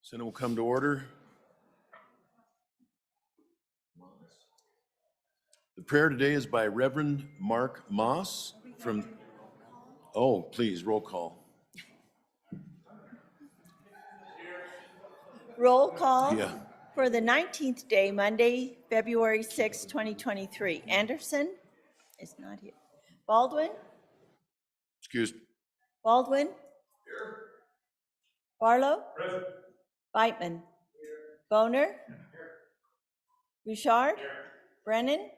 Senate will come to order. The prayer today is by Reverend Mark Moss from, oh, please, roll call. Roll call Yeah. for the 19th day, Monday, February 6, 2023. Anderson is not here. Baldwin? Excuse. Baldwin? Here. Barlow? Present. Beitman? Here. Boner? Here. Bouchard? Here. Brennan? Here.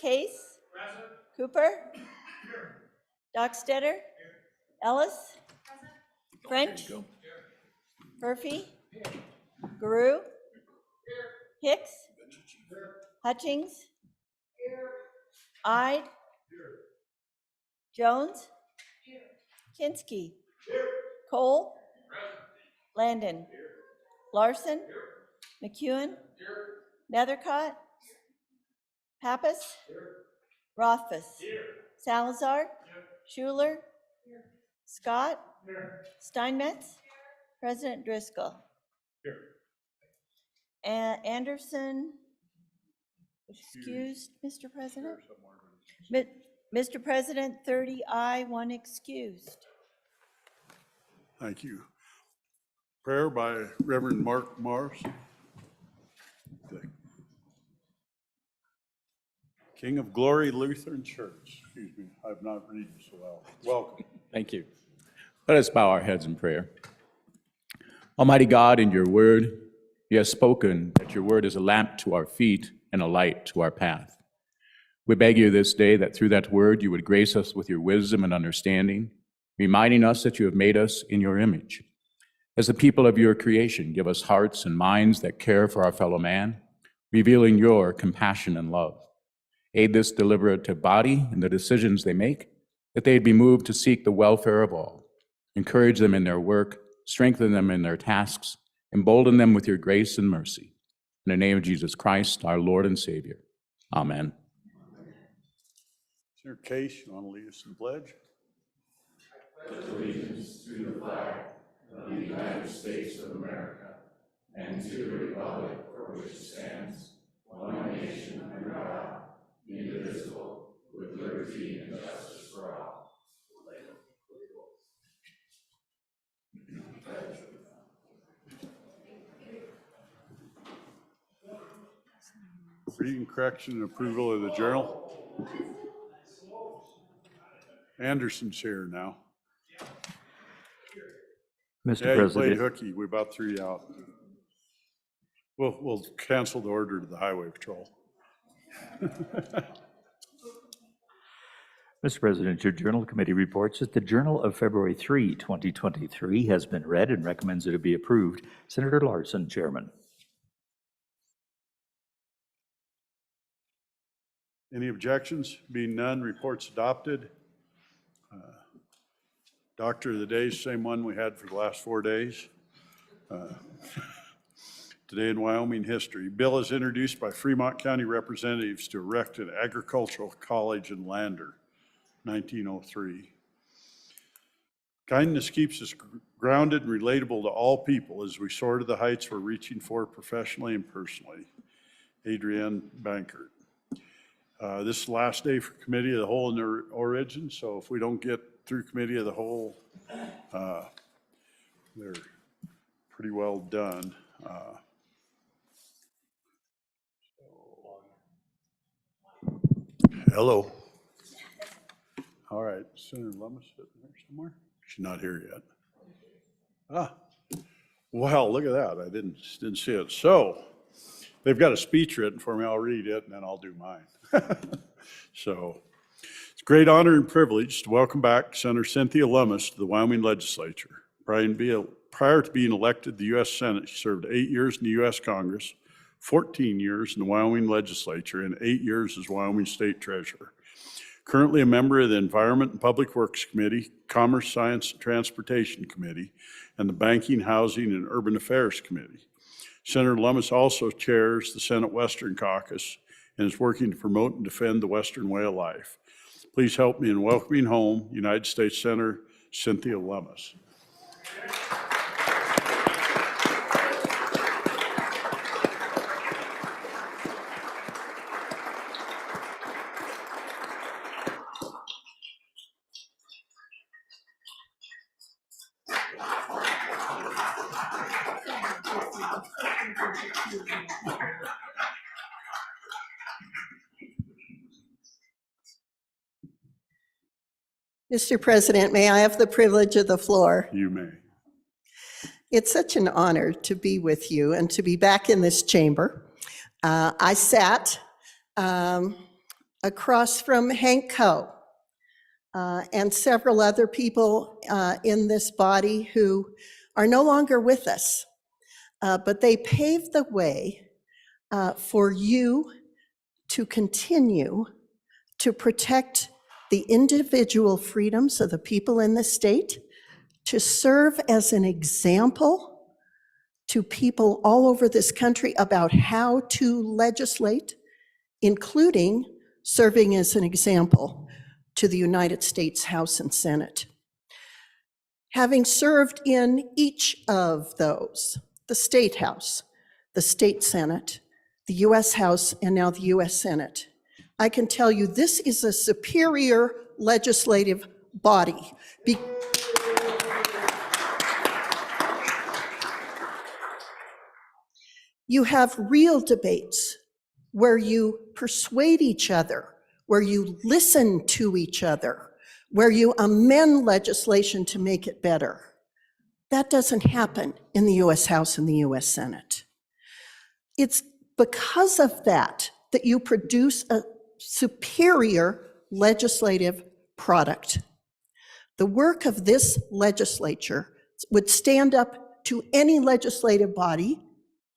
Case? Present. Cooper? Here. Dockstetter? Here. Ellis? Present. French? Here. Murphy? Here. Guru? Here. Hicks? Here. Hutchings? Here. Ide? Here. Jones? Here. Kinski? Here. Cole? Present. Landon? Here. Larson? Here. McEwen? Here. Nethercott? Pappas? Here. Rothfuss? Here. Salazar? Here. Schuler? Here. Scott? Here. Steinmetz? Here. President Driscoll? Here. Anderson? Excused, Mr. President? Mr. President, 30 aye, 1 excused. Thank you. Prayer by Reverend Mark Morris. King of Glory Lutheran Church. Excuse me, I've not read so well. Welcome. Thank you. Let us bow our heads in prayer. Almighty God, in your word, you have spoken that your word is a lamp to our feet and a light to our path. We beg you this day that through that word you would grace us with your wisdom and understanding, reminding us that you have made us in your image. As the people of your creation, give us hearts and minds that care for our fellow man, revealing your compassion and love. Aid this deliberative body in the decisions they make, that they'd be moved to seek the welfare of all. Encourage them in their work, strengthen them in their tasks, embolden them with your grace and mercy. In the name of Jesus Christ, our Lord and Savior. Amen. Senator Case, you want to lead us in the pledge? I pledge allegiance to the flag of the United States of America and to the republic for which it stands, one nation under God, indivisible, with liberty and justice for all. Reading, correction, and approval of the journal. Anderson's here now. Mr. Yeah, President. You played hooky. We about threw you out. We'll cancel the order to the Highway Patrol. Mr. President, your Journal Committee reports that the Journal of February 3, 2023 has been read and recommends that it be approved. Senator Larson, Chairman. Any objections? Being none, reports adopted. Doctor of the Day, same one we had for the last 4 days. Today in Wyoming history. Bill is introduced by Fremont County representatives to erect an agricultural college in Lander, 1903. Kindness keeps us grounded and relatable to all people as we soar to the heights we're reaching for professionally and personally. Adrienne Bankert. This is the last day for Committee of the Whole in their origin, so if we don't get through Committee of the Whole, they're pretty well done. Hello. All right, Senator Lummis sitting there somewhere? She's not here yet. Wow, look at that. I didn't see it. So they've got a speech written for me. I'll read it and then I'll do mine. So it's a great honor and privilege to welcome back Senator Cynthia Lummis to the Wyoming Legislature. Prior to being elected to the U.S. Senate, she served 8 years in the U.S. Congress, 14 years in the Wyoming Legislature, and 8 years as Wyoming State Treasurer. Currently a member of the Environment and Public Works Committee, Commerce, Science, and Transportation Committee, and the Banking, Housing, and Urban Affairs Committee. Senator Lummis also chairs the Senate Western Caucus and is working to promote and defend the Western way of life. Please help me in welcoming home United States Senator Cynthia Lummis. Mr. President, may I have the privilege of the floor? You may. It's such an honor to be with you and to be back in this chamber. I sat across from Hank Coe and several other people in this body who are no longer with us, but they paved the way for you to continue to protect the individual freedoms of the people in the state, to serve as an example to people all over this country about how to legislate, including serving as an example to the United States House and Senate. Having served in each of those, the State House, the State Senate, the US House, and now the US Senate, I can tell you this is a superior legislative body. You have real debates where you persuade each other, where you listen to each other, where you amend legislation to make it better. That doesn't happen in the US House and the US Senate. It's because of that that you produce a superior legislative product. The work of this legislature would stand up to any legislative body,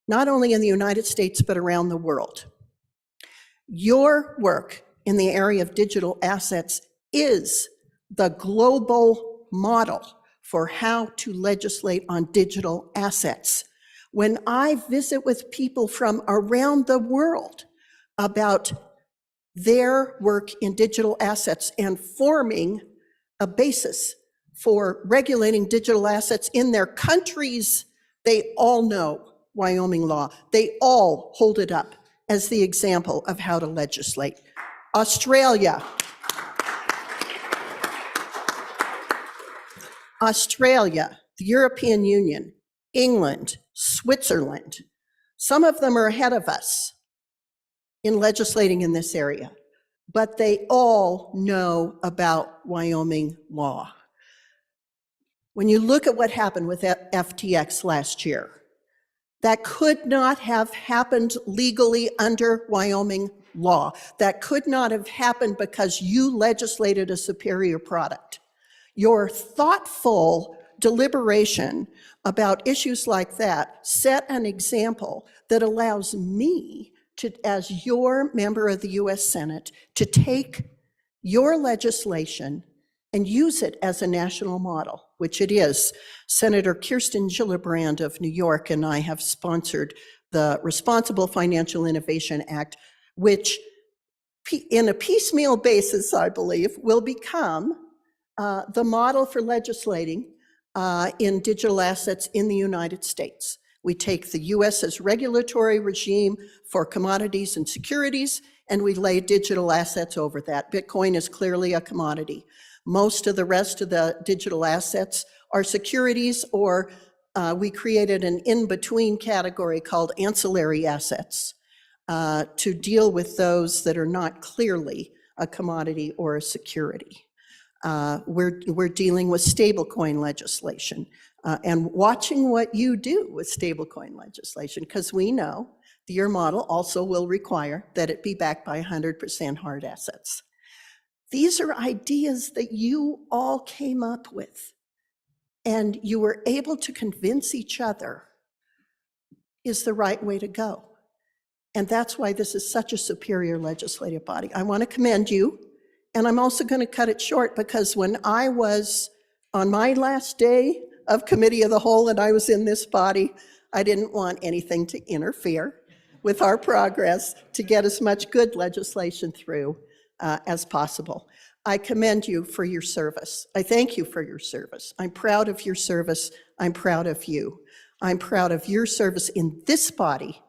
not only in the United States, but around the world. Your work in the area of digital assets is the global model for how to legislate on digital assets. When I visit with people from around the world about their work in digital assets and forming a basis for regulating digital assets in their countries, they all know Wyoming law. They all hold it up as the example of how to legislate. Australia, the European Union, England, Switzerland, some of them are ahead of us in legislating in this area, but they all know about Wyoming law. When you look at what happened with FTX last year, that could not have happened legally under Wyoming law. That could not have happened because you legislated a superior product. Your thoughtful deliberation about issues like that set an example that allows me to, as your member of the US Senate, to take your legislation and use it as a national model, which it is. Senator Kirsten Gillibrand of New York and I have sponsored the Responsible Financial Innovation Act, which in a piecemeal basis, I believe, will become the model for legislating in digital assets in the United States. We take the US's regulatory regime for commodities and securities, and we lay digital assets over that. Bitcoin is clearly a commodity. Most of the rest of the digital assets are securities, or we created an in-between category called ancillary assets to deal with those that are not clearly a commodity or a security. We're dealing with stablecoin legislation and watching what you do with stablecoin legislation, because we know that your model also will require that it be backed by 100% hard assets. These are ideas that you all came up with, and you were able to convince each other is the right way to go. And that's why this is such a superior legislative body. I want to commend you, and I'm also going to cut it short because when I was on my last day of Committee of the Whole and I was in this body, I didn't want anything to interfere with our progress to get as much good legislation through as possible. I commend you for your service. I thank you for your service. I'm proud of your service. I'm proud of you. I'm proud of your service in this body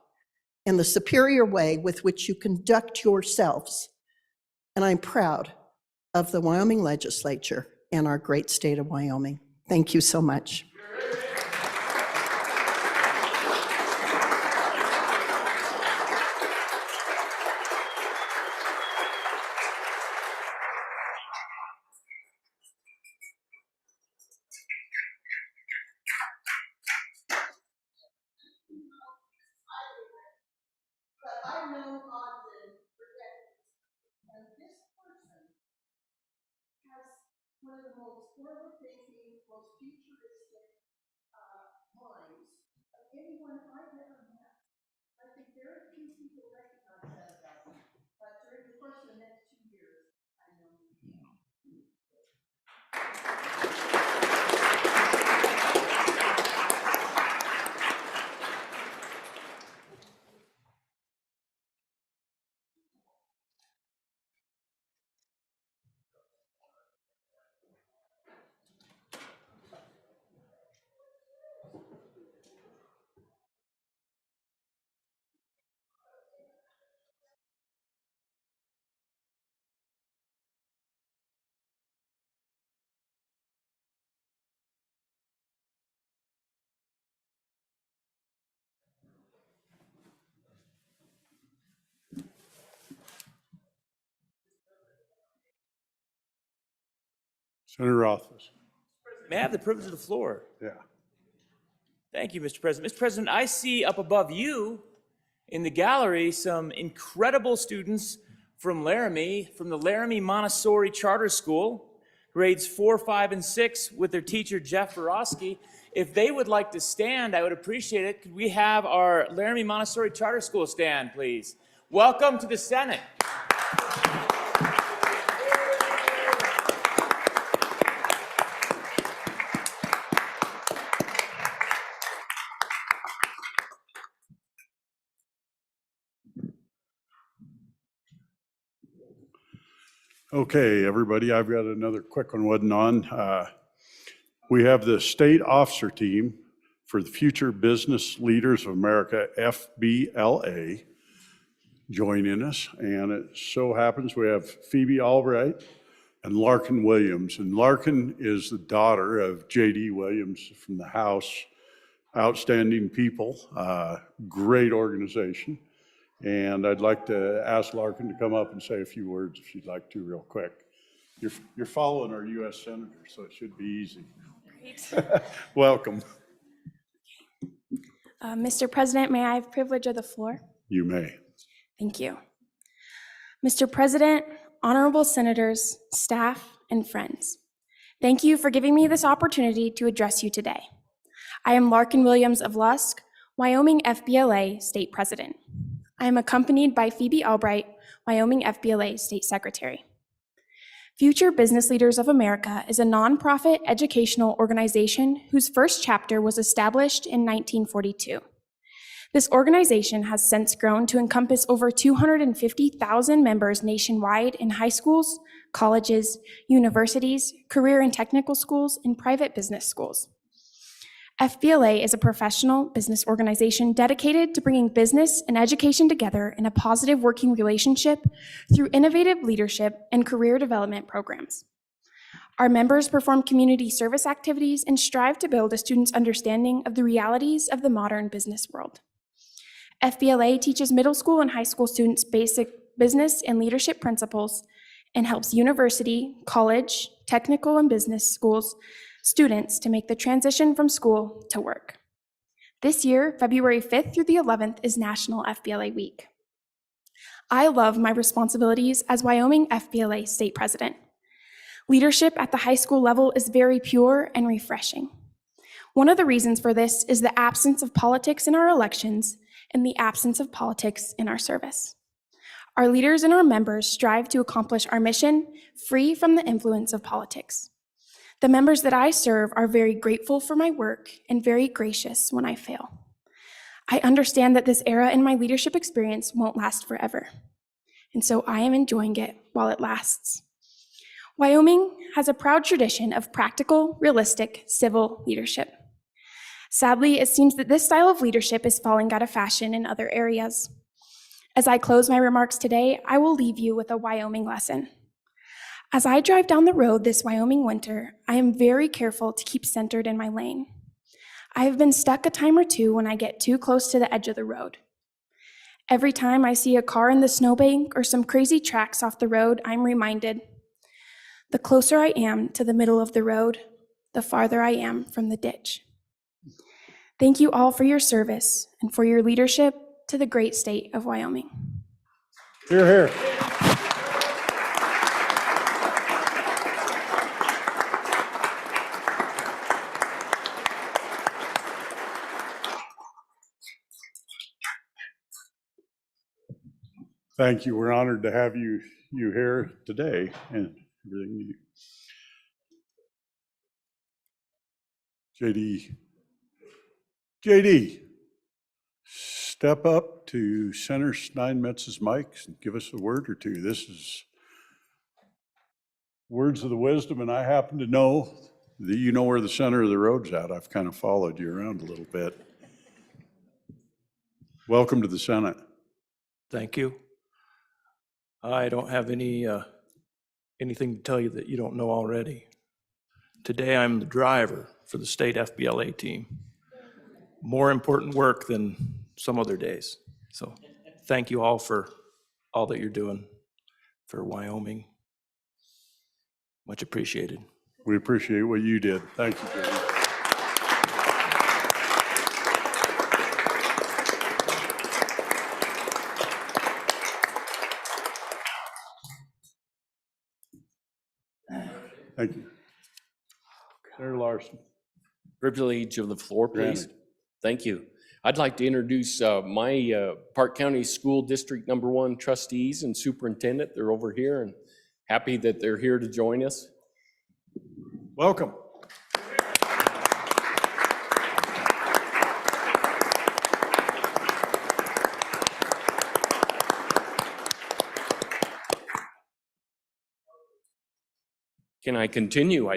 and the superior way with which you conduct yourselves. And I'm proud of the Wyoming legislature and our great state of Wyoming. Thank you so much. most forward-thinking, most futuristic minds of anyone I've ever met. I think very few people recognize that about me. But during the course of the next 2 years, I know you will. Senator Rothfuss. May I have the privilege of the floor? Yeah. Thank you, Mr. President. Mr. President, I see up above you in the gallery some incredible students from Laramie, from the Laramie Montessori Charter School, grades 4, 5, and 6, with their teacher, Jeff Borowski. If they would like to stand, I would appreciate it. Could we have our Laramie Montessori Charter School stand, please? Welcome to the Senate. Okay, everybody, I've got another quick one wasn't on. We have the State Officer Team for the Future Business Leaders of America, FBLA, joining us. And it so happens we have Phoebe Albright and Larkin Williams. And Larkin is the daughter of J.D. Williams from the House. Outstanding people, great organization. And I'd like to ask Larkin to come up and say a few words if she'd like to real quick. You're following our U.S. Senator, so it should be easy. Great. Welcome. Mr. President, may I have privilege of the floor? You may. Thank you. Mr. President, honorable senators, staff, and friends, thank you for giving me this opportunity to address you today. I am Larkin Williams of Lusk, Wyoming FBLA State President. I am accompanied by Phoebe Albright, Wyoming FBLA State Secretary. Future Business Leaders of America is a nonprofit educational organization whose first chapter was established in 1942. This organization has since grown to encompass over 250,000 members nationwide in high schools, colleges, universities, career and technical schools, and private business schools. FBLA is a professional business organization dedicated to bringing business and education together in a positive working relationship through innovative leadership and career development programs. Our members perform community service activities and strive to build a student's understanding of the realities of the modern business world. FBLA teaches middle school and high school students basic business and leadership principles and helps university, college, technical, and business schools students to make the transition from school to work. This year, February 5th through the 11th, is National FBLA Week. I love my responsibilities as Wyoming FBLA State President. Leadership at the high school level is very pure and refreshing. One of the reasons for this is the absence of politics in our elections and the absence of politics in our service. Our leaders and our members strive to accomplish our mission free from the influence of politics. The members that I serve are very grateful for my work and very gracious when I fail. I understand that this era in my leadership experience won't last forever, and so I am enjoying it while it lasts. Wyoming has a proud tradition of practical, realistic, civil leadership. Sadly, it seems that this style of leadership is falling out of fashion in other areas. As I close my remarks today, I will leave you with a Wyoming lesson. As I drive down the road this Wyoming winter, I am very careful to keep centered in my lane. I have been stuck a time or two when I get too close to the edge of the road. Every time I see a car in the snowbank or some crazy tracks off the road, I'm reminded, the closer I am to the middle of the road, the farther I am from the ditch. Thank you all for your service and for your leadership to the great state of Wyoming. Hear, hear. Thank you. We're honored to have you here today and everything. JD, step up to Senator Steinmetz's mic and give us a word or two. This is words of the wisdom, and I happen to know that you know where the center of the road's at. I've kind of followed you around a little bit. Welcome to the Senate. Thank you. I don't have anything to tell you that you don't know already. Today, I'm the driver for the state FBLA team. More important work than some other days. So thank you all for all that you're doing for Wyoming. Much appreciated. We appreciate what you did. Thank you, JD. Thank you. Senator Larson. Privilege of the floor, please. Granted. Thank you. I'd like to introduce my Park County School District #1 trustees and superintendent. They're over here and happy that they're here to join us. Welcome. Can I continue? I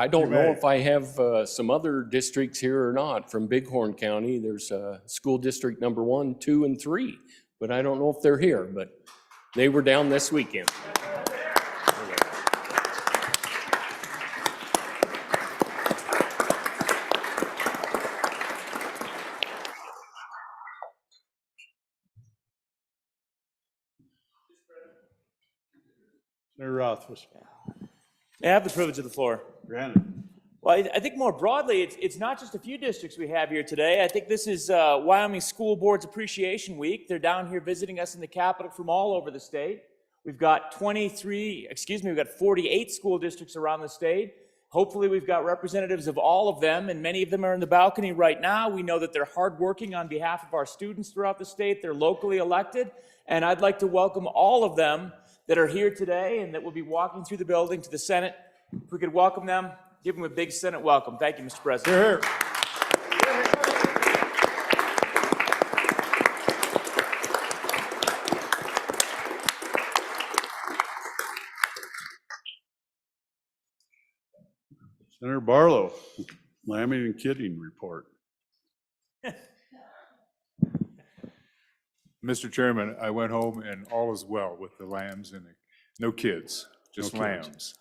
don't know if I have some other districts here or not from Bighorn County. There's School District #1, 2, and 3, but I don't know if they're here, but they were down this weekend. Senator Rothfuss. I have the privilege of the floor. Granted. Well, I think more broadly, it's not just a few districts we have here today. I think this is Wyoming School Board's Appreciation Week. They're down here visiting us in the Capitol from all over the state. We've got 48 school districts around the state. Hopefully we've got representatives of all of them, and many of them are in the balcony right now. We know that they're hardworking on behalf of our students throughout the state. They're locally elected, and I'd like to welcome all of them that are here today and that will be walking through the building to the Senate. If we could welcome them, give them a big Senate welcome. Thank you, Mr. President. Here. Senator Barlow, lambing and kidding report. Mr. Chairman, I went home and all is well with the lambs and no kids, just No kids.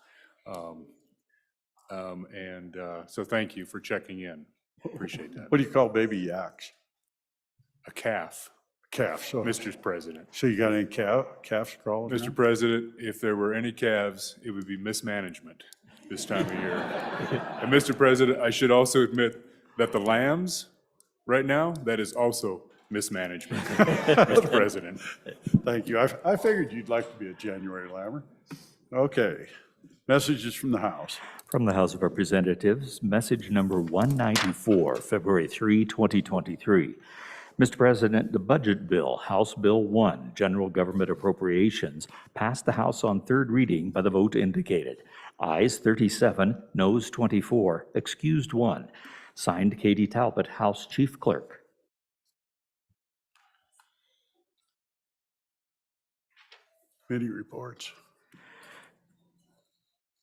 lambs. So thank you for checking in. Appreciate that. What do you call baby yaks? A calf, Calf. So, Mr. President. so you got any calves crawling Mr. around? President, if there were any calves, it would be mismanagement this time of year. And Mr. President, I should also admit that the lambs right now, that is also mismanagement, Mr. President. Thank you. I figured you'd like to be a January lammer. Okay. Messages from the House. From the House of Representatives, message number 194, February 3, 2023. Mr. President, the budget bill, House Bill 1, General Government Appropriations, passed the House on third reading by the vote indicated. Ayes 37, noes 24, excused 1. Signed, Katie Talbot, House Chief Clerk. Committee reports.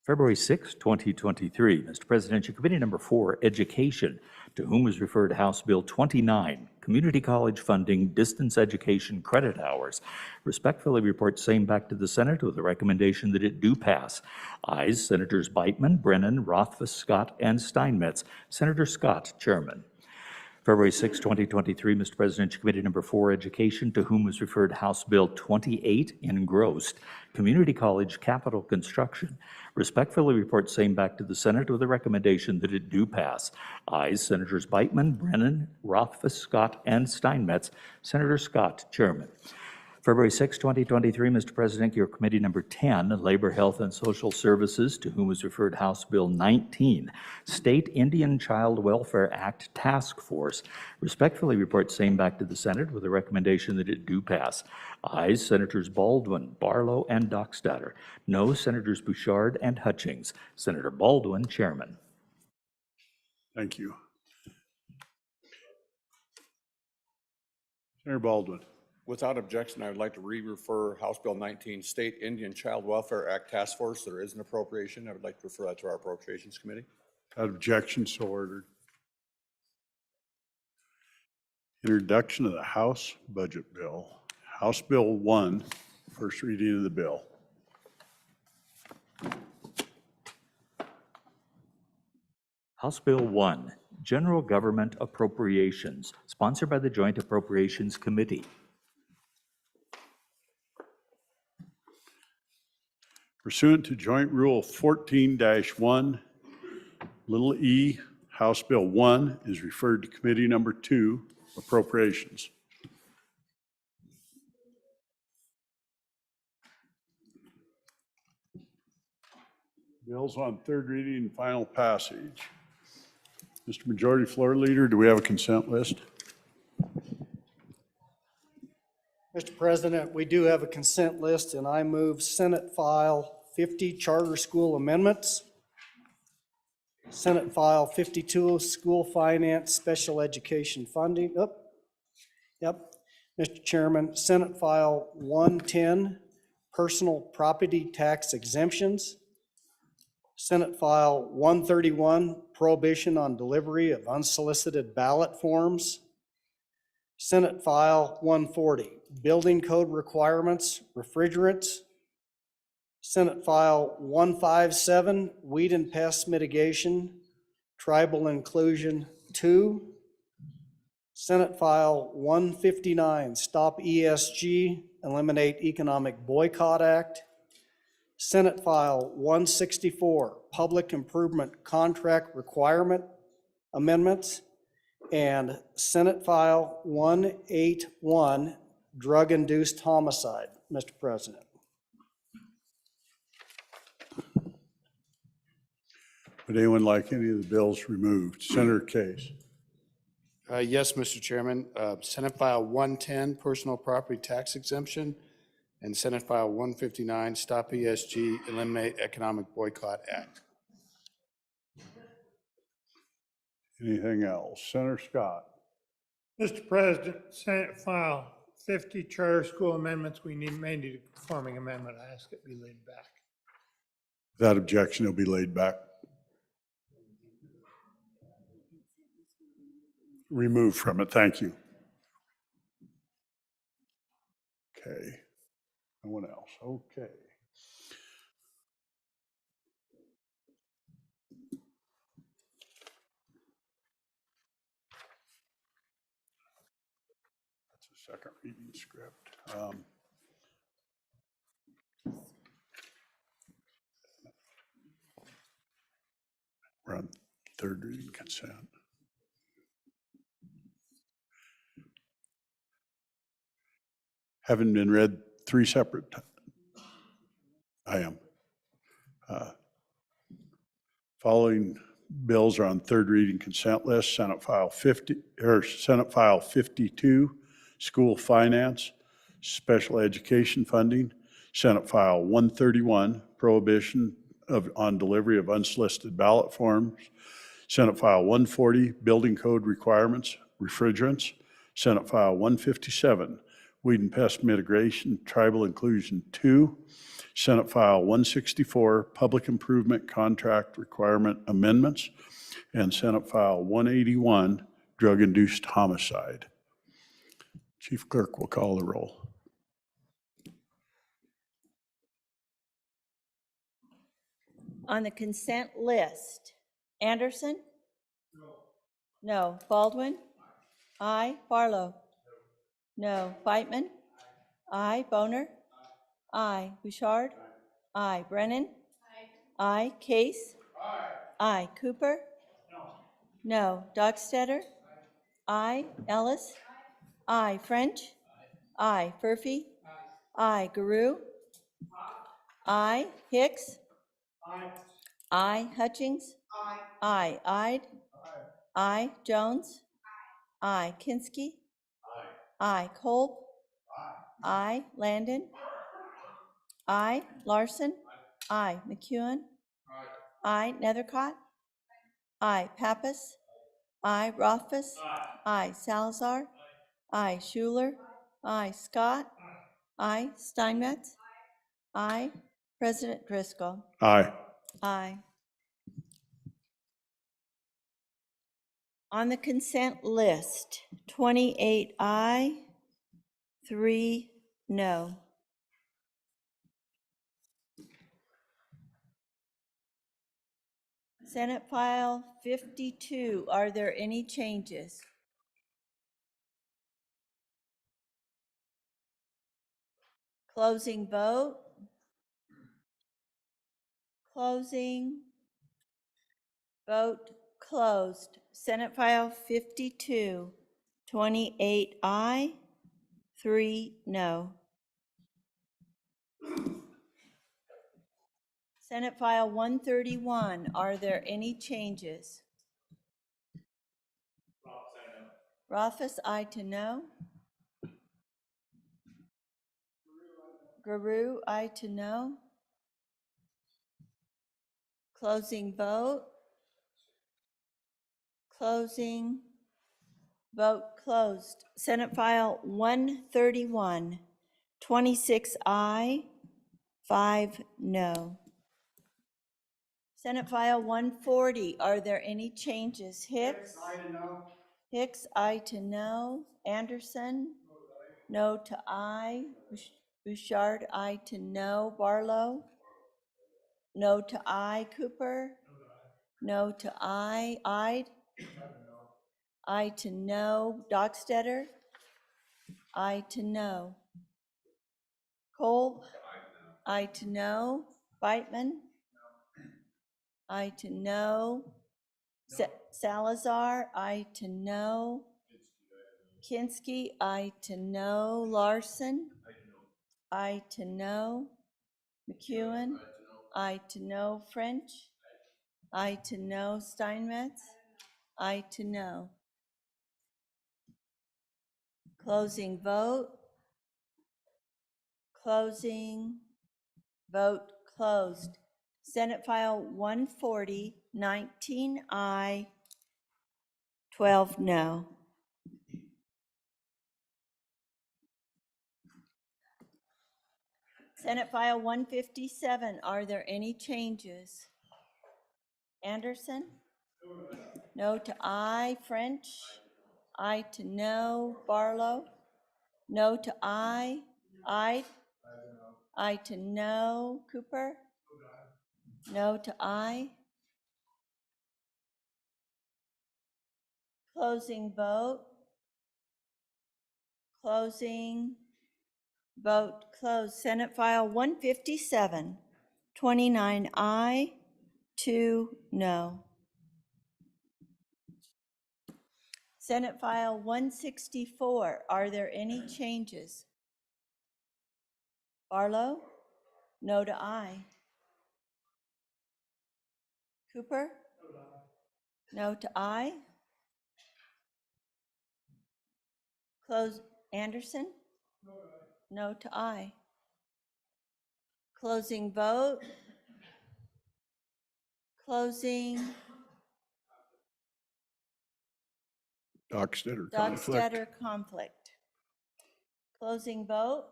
February 6, 2023, Mr. President, your committee number 4, Education, to whom is referred House Bill 29, Community College Funding Distance Education Credit Hours. Respectfully report same back to the Senate with the recommendation that it do pass. Ayes, Senators Beitman, Brennan, Rothfuss, Scott, and Steinmetz. Senator Scott, Chairman. February 6, 2023, Mr. President, your committee number 4, Education, to whom was referred House Bill 28, engrossed, Community College Capital Construction. Respectfully report same back to the Senate with a recommendation that it do pass. Ayes, Senators Beitman, Brennan, Rothfuss, Scott, and Steinmetz. Senator Scott, Chairman. February 6, 2023, Mr. President, your committee number 10, Labor, Health, and Social Services, to whom is referred House Bill 19, State Indian Child Welfare Act Task Force, respectfully report same back to the Senate with a recommendation that it do pass. Ayes, Senators Baldwin, Barlow, and Dockstader. No, Senators Bouchard and Hutchings. Senator Baldwin, Chairman. Thank you. Senator Baldwin. Without objection, I would like to re-refer House Bill 19, State Indian Child Welfare Act Task Force. There is an appropriation. I would like to refer that to our Appropriations Committee. Without objection, so ordered. Introduction of the House Budget Bill. House Bill 1, first reading of the bill. House Bill 1, General Government Appropriations, sponsored by the Joint Appropriations Committee. Pursuant to Joint Rule 14-1, little e, House Bill 1 is referred to Committee Number 2, Appropriations. Bills on third reading and final passage. Mr. Majority Floor Leader, do we have a consent list? Mr. President, we do have a consent list, and I move Senate File 50, Charter School Amendments, Senate File 52, School Finance Special Education Funding. Mr. Chairman, Senate File 110, Personal Property Tax Exemptions, Senate File 131, Prohibition on Delivery of Unsolicited Ballot Forms, Senate File 140, Building Code Requirements, Refrigerants, Senate File 157, Weed and Pest Mitigation, Tribal Inclusion 2, Senate File 159, Stop ESG, Eliminate Economic Boycott Act, Senate File 164, Public Improvement Contract Requirement Amendments, and Senate File 181, Drug-Induced Homicide, Mr. President. Would anyone like any of the bills removed? Senator Case. Yes, Mr. Chairman. Senate File 110, Personal Property Tax Exemption, and Senate File 159, Stop ESG, Eliminate Economic Boycott Act. Anything else? Senator Scott. Mr. President, Senate File 50, Charter School Amendments, we may need a conforming amendment. I ask it be laid back. Without objection, it'll be laid back. Removed from it. Thank you. Okay. No one else. Okay. That's a second reading script. We're on third reading consent. Haven't been read three separate times. I am. Following bills are on third reading consent list. Senate File 50 or Senate File 52, School Finance, Special Education Funding. Senate File 131, Prohibition on Delivery of Unsolicited Ballot Forms. Senate File 140, Building Code Requirements, Refrigerants. Senate File 157, Weed and Pest Mitigation, Tribal Inclusion 2. Senate File 164, Public Improvement Contract Requirement Amendments. And Senate File 181, Drug-Induced Homicide. Chief Clerk will call the roll. On the consent list, Anderson? No. Baldwin? Aye. Barlow? No. Beitman? Aye. Boner? Aye. Bouchard? Aye. Brennan? Aye. Case? Aye. Cooper? No. Dockstader? Aye. Ellis? Aye. French? Aye. Furphy? I, Guru. I, Hicks. I, Hutchings. I, Ide. I, Jones. I, Kinski. I, Kolb. I, Landon. I, Larson. I, McEwen. I, Nethercott. I, Pappas. I, Rothfuss. I, Salazar. I, Schuler. I, Scott. I, Steinmetz. I, President Driscoll. Aye. Aye. On the consent list, 28 aye, 3 no. Senate File 52, are there any changes? Closing vote. Closing. Vote closed. Senate File 52, 28 aye, 3 no. Senate File 131, are there any changes? Rothfuss, aye to no. Guru, aye to no. Closing vote. Closing. Vote closed. Senate File 131, 26 aye, 5 no. Senate File 140, are there any changes? Hicks? Aye to no. Hicks, aye to no. Anderson? No to aye. Bouchard, aye to no. Barlow? No to aye. Cooper? No to aye. Ide? Aye to no. Dockstetter? Aye to no. Kolb? Aye to no. Beitman? Aye to no. Salazar? Aye to no. Kinski? Aye to no. Larson? Aye to no. McEwen? Aye to no. French? Aye to no. Steinmetz? Aye to no. Closing vote. Closing. Vote closed. Senate File 140, 19 aye, 12 no. Senate File 157, are there any changes? Anderson? No to aye. French? Aye to no. Barlow? No to aye. Ide? Aye to no. Cooper? No to aye. Closing vote. Closing. Vote closed. Senate File 157, 29 aye, 2 no. Senate File 164, are there any changes? Barlow? No to aye. Cooper? No to aye. Close. Anderson? No to aye. Closing vote. Closing. Dockstetter conflict. Dockstetter conflict. Closing vote.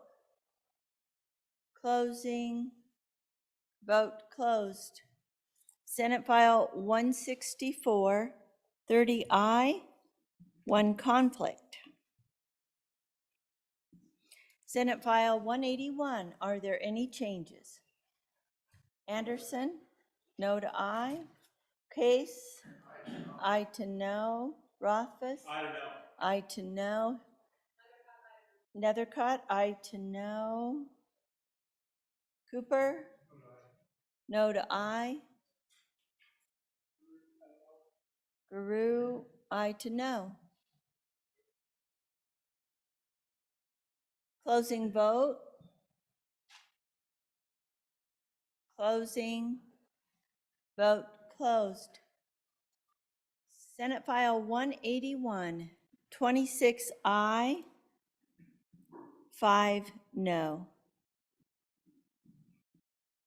Closing. Vote closed. Senate File 164, 30 aye, 1 conflict. Senate File 181, are there any changes? Anderson? No to aye. Case? Aye to no. Rothfuss? Aye to no. Aye to no. Nethercott? Aye to no. Cooper? No to aye. Guru? Aye to no. Closing vote. Closing. Vote closed. Senate File 181, 26 aye, 5 no.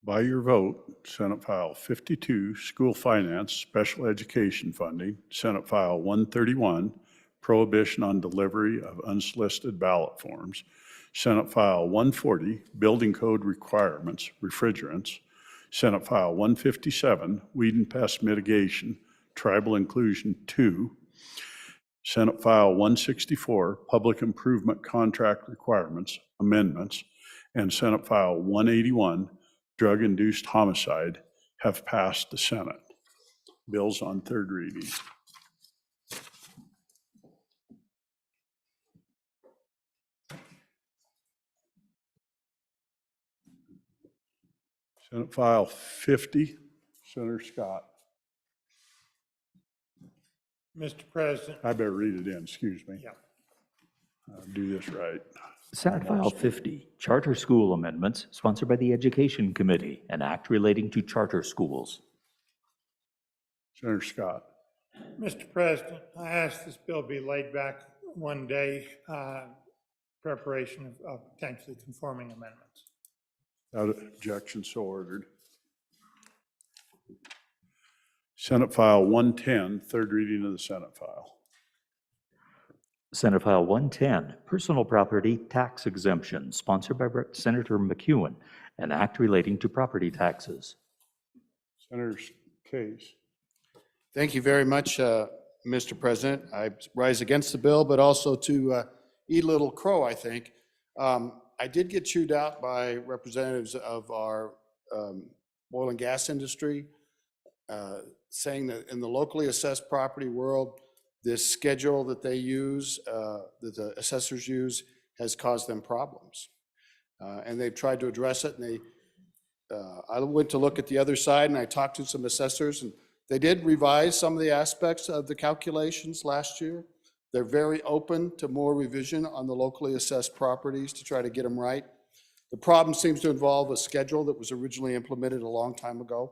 By your vote, Senate File 52, School Finance, Special Education Funding, Senate File 131, Prohibition on Delivery of Unsolicited Ballot Forms, Senate File 140, Building Code Requirements, Refrigerants, Senate File 157, Weed and Pest Mitigation, Tribal Inclusion 2, Senate File 164, Public Improvement Contract Requirements, Amendments, and Senate File 181, Drug-Induced Homicide, have passed the Senate. Bills on third reading. Senate File 50, Senator Scott. Mr. President. I better read it in, excuse me. Yeah. Do this right. Senate File 50, Charter School Amendments, sponsored by the Education Committee, an act relating to charter schools. Senator Scott. Mr. President, I ask this bill be laid back one day, preparation of potentially conforming amendments. Without objection, so ordered. Senate File 110, third reading of the Senate file. Senate File 110, Personal Property Tax Exemption, sponsored by Senator McEwen, an act relating to property taxes. Senator Case. Thank you very much, Mr. President. I rise against the bill, but also to eat a little crow, I think. I did get chewed out by representatives of our oil and gas industry, saying that in the locally assessed property world, this schedule that they use, that the assessors use, has caused them problems. And they've tried to address it, and I went to look at the other side, and I talked to some assessors, and they did revise some of the aspects of the calculations last year. They're very open to more revision on the locally assessed properties to try to get them right. The problem seems to involve a schedule that was originally implemented a long time ago.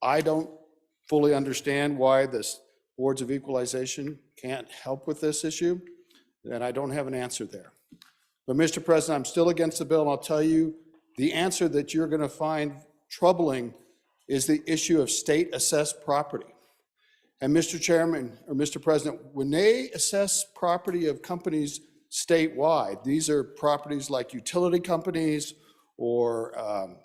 I don't fully understand why the boards of equalization can't help with this issue, and I don't have an answer there. But Mr. President, I'm still against the bill, and I'll tell you the answer that you're going to find troubling is the issue of state assessed property. And Mr. Chairman, or Mr. President, when they assess property of companies statewide, these are properties like utility companies or,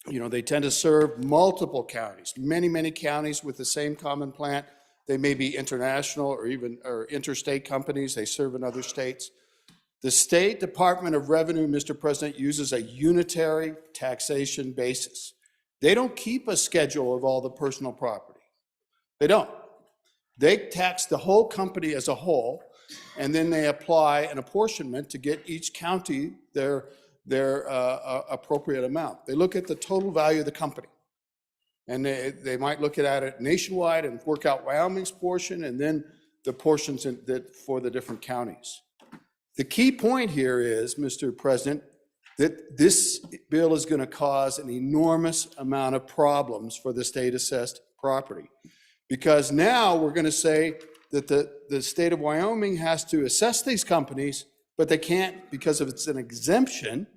they tend to serve multiple counties, many counties with the same common plant. They may be international or even interstate companies. They serve in other states. The State Department of Revenue, Mr. President, uses a unitary taxation basis. They don't keep a schedule of all the personal property. They don't. They tax the whole company as a whole, and then they apply an apportionment to get each county their appropriate amount. They look at the total value of the company, and they might look at it nationwide and work out Wyoming's portion and then the portions for the different counties. The key point here is, Mr. President, that this bill is going to cause an enormous amount of problems for the state assessed property. Because now we're going to say that the state of Wyoming has to assess these companies, but they can't, because of it's an exemption,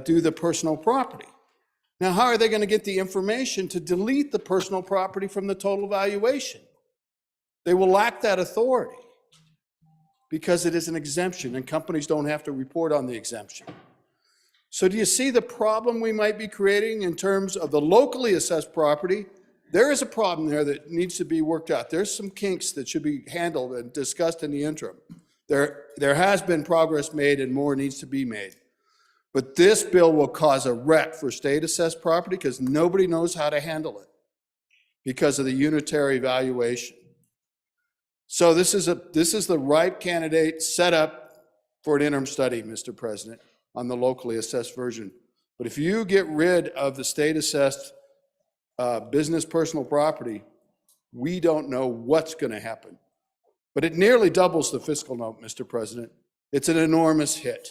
do the personal property. Now, how are they going to get the information to delete the personal property from the total valuation? They will lack that authority because it is an exemption and companies don't have to report on the exemption. So do you see the problem we might be creating in terms of the locally assessed property? There is a problem there that needs to be worked out. There's some kinks that should be handled and discussed in the interim. There has been progress made and more needs to be made. But this bill will cause a wreck for state assessed property because nobody knows how to handle it because of the unitary valuation. So this is the right candidate set up for an interim study, Mr. President, on the locally assessed version. But if you get rid of the state assessed business personal property, we don't know what's going to happen. But it nearly doubles the fiscal note, Mr. President. It's an enormous hit,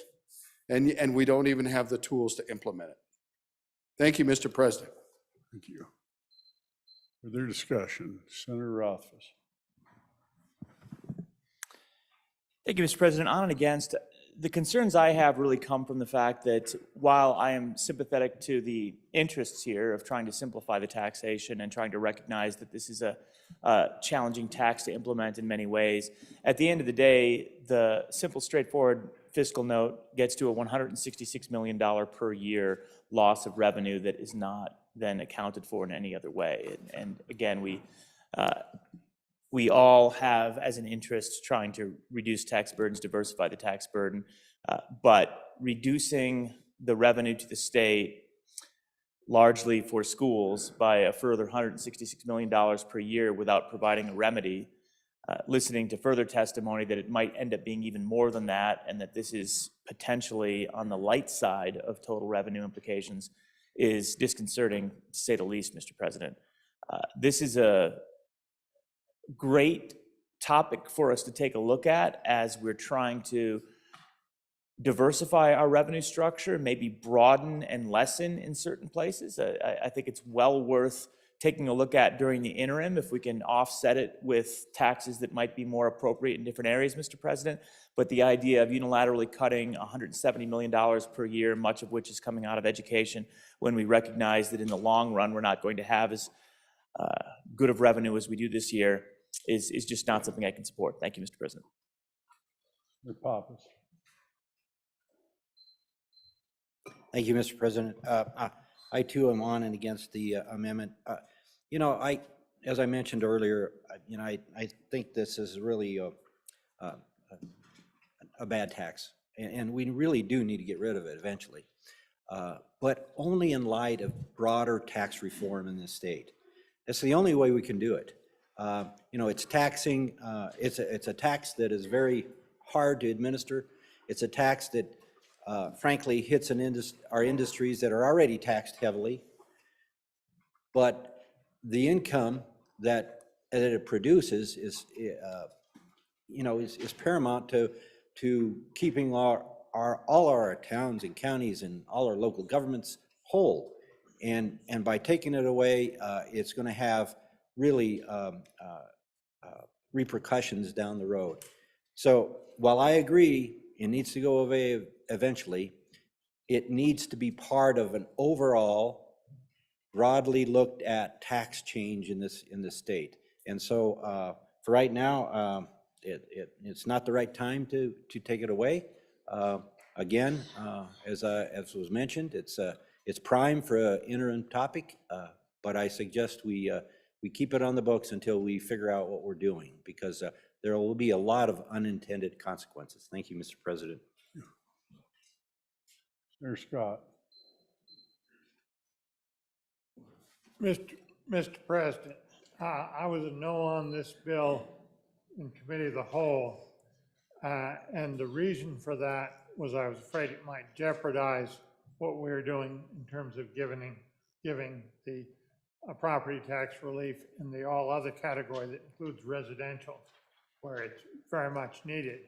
and we don't even have the tools to implement it. Thank you, Mr. President. Thank you. Further discussion, Senator Rothfuss. Thank you, Mr. President. On and against, the concerns I have really come from the fact that while I am sympathetic to the interests here of trying to simplify the taxation and trying to recognize that this is a challenging tax to implement in many ways, at the end of the day, the simple, straightforward fiscal note gets to a $166 million per year loss of revenue that is not then accounted for in any other way. And again, we all have as an interest trying to reduce tax burdens, diversify the tax burden, but reducing the revenue to the state largely for schools by a further $166 million per year without providing a remedy, listening to further testimony that it might end up being even more than that and that this is potentially on the light side of total revenue implications is disconcerting, to say the least, Mr. President. This is a great topic for us to take a look at as we're trying to diversify our revenue structure, maybe broaden and lessen in certain places. I think it's well worth taking a look at during the interim if we can offset it with taxes that might be more appropriate in different areas, Mr. President. But the idea of unilaterally cutting $170 million per year, much of which is coming out of education, when we recognize that in the long run we're not going to have as good of revenue as we do this year, is just not something I can support. Thank you, Mr. President. Mr. Pappas. Thank you, Mr. President. I too am on and against the amendment. As I mentioned earlier, I think this is really a bad tax, and we really do need to get rid of it eventually, but only in light of broader tax reform in this state. It's the only way we can do it. It's taxing. It's a tax that is very hard to administer. It's a tax that frankly hits our industries that are already taxed heavily, but the income that it produces is paramount to keeping all our towns and counties and all our local governments whole. And by taking it away, it's going to have really repercussions down the road. So while I agree it needs to go away eventually, it needs to be part of an overall broadly looked at tax change in this state. And so for right now, it's not the right time to take it away. Again, as was mentioned, it's prime for an interim topic, but I suggest we keep it on the books until we figure out what we're doing, because there will be a lot of unintended consequences. Thank you, Mr. President. Senator Scott. Mr. President, I was a no on this bill in committee of the whole, and the reason for that was I was afraid it might jeopardize what we were doing in terms of giving the property tax relief in the all other category that includes residential, where it's very much needed.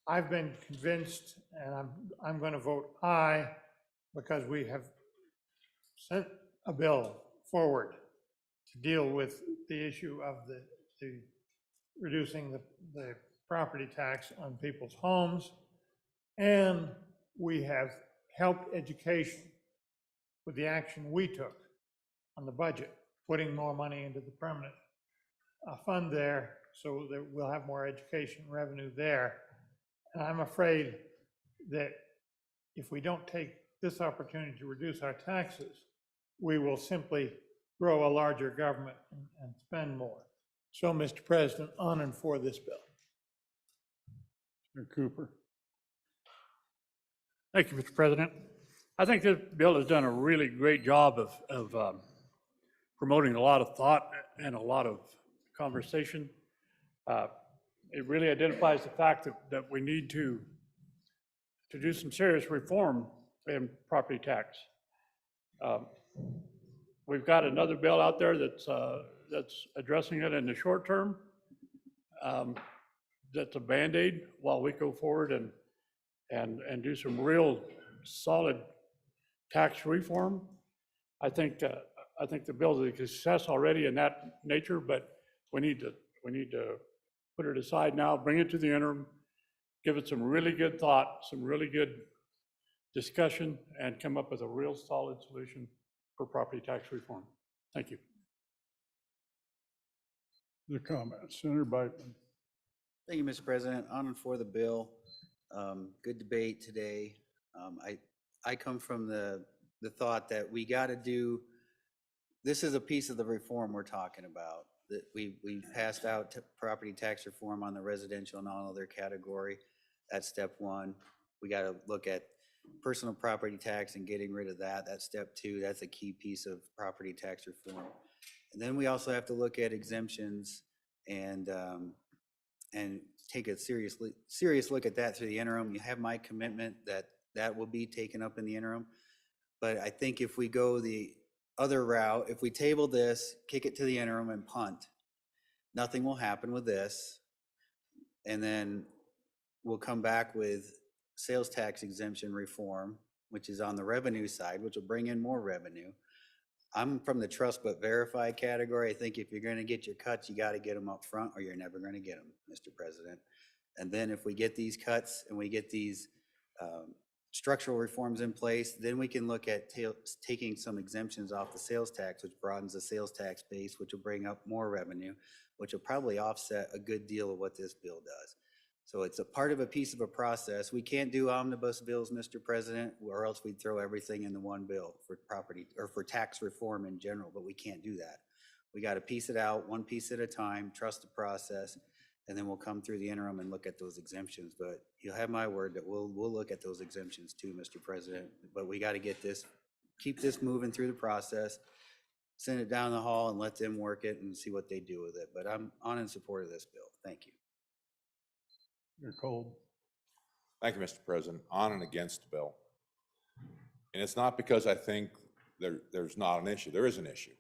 I've been convinced, and I'm going to vote aye, because we have sent a bill forward to deal with the issue of the reducing the property tax on people's homes, and we have helped education with the action we took on the budget, putting more money into the permanent fund there so that we'll have more education revenue there. And I'm afraid that if we don't take this opportunity to reduce our taxes, we will simply grow a larger government and spend more. So, Mr. President, on and for this bill. Senator Cooper. Thank you, Mr. President. I think this bill has done a really great job of promoting a lot of thought and a lot of conversation. It really identifies the fact that we need to do some serious reform in property tax. We've got another bill out there that's addressing it in the short term. That's a Band-Aid while we go forward and do some real solid tax reform. I think the bill is a success already in that nature, but we need to put it aside now, bring it to the interim, give it some really good thought, some really good discussion, and come up with a real solid solution for property tax reform. Thank you. The comments, Senator Biteman. Thank you, Mr. President. On and for the bill. Good debate today. I come from the thought that we got to do, this is a piece of the reform we're talking about. That we passed out property tax reform on the residential and all other category. That's step one. We got to look at personal property tax and getting rid of that. That's step two. That's a key piece of property tax reform. And then we also have to look at exemptions and take a serious look at that through the interim. You have my commitment that that will be taken up in the interim. But I think if we go the other route, if we table this, kick it to the interim and punt, nothing will happen with this. And then we'll come back with sales tax exemption reform, which is on the revenue side, which will bring in more revenue. I'm from the trust but verify category. I think if you're going to get your cuts, you got to get them up front or you're never going to get them, Mr. President. And then if we get these cuts and we get these structural reforms in place, then we can look at taking some exemptions off the sales tax, which broadens the sales tax base, which will bring up more revenue, which will probably offset a good deal of what this bill does. So it's a part of a piece of a process. We can't do omnibus bills, Mr. President, or else we'd throw everything into one bill for property or for tax reform in general, but we can't do that. We got to piece it out, one piece at a time, trust the process, and then we'll come through the interim and look at those exemptions. But you'll have my word that we'll look at those exemptions too, Mr. President. But we got to get this, keep this moving through the process, send it down the hall and let them work it and see what they do with it. But I'm on in support of this bill. Thank you. You're cold. Thank you, Mr. President. On and against the bill. And it's not because I think there's not an issue. There is an issue.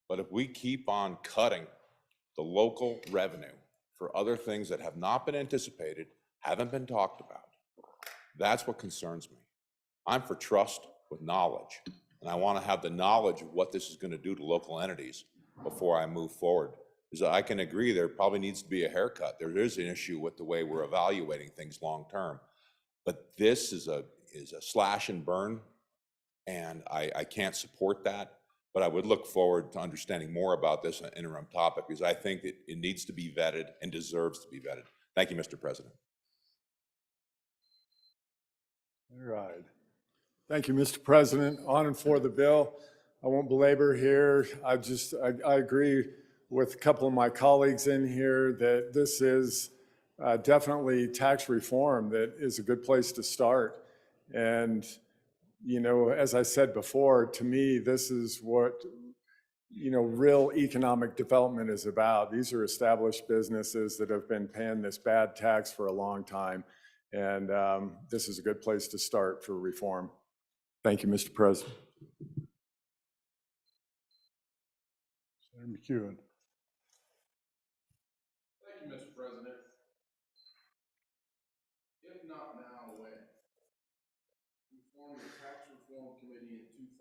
But if we keep on cutting the local revenue for other things that have not been anticipated, haven't been talked about, that's what concerns me. I'm for trust with knowledge, and I want to have the knowledge of what this is going to do to local entities before I move forward. Because I can agree there probably needs to be a haircut. There is an issue with the way we're evaluating things long term. But this is a slash and burn, and I can't support that. But I would look forward to understanding more about this interim topic because I think it needs to be vetted and deserves to be vetted. Thank you, Mr. President. All right. Thank you, Mr. President. On and for the bill. I won't belabor here. I agree with a couple of my colleagues in here that this is definitely tax reform that is a good place to start. And, you know, as I said before, to me, this is what, you know, real economic development is about. These are established businesses that have been paying this bad tax for a long time. And this is a good place to start for reform. Thank you, Mr. President. Senator McEwen. Thank you, Mr. President. If not now, when? We formed the Tax Reform Committee in 2000.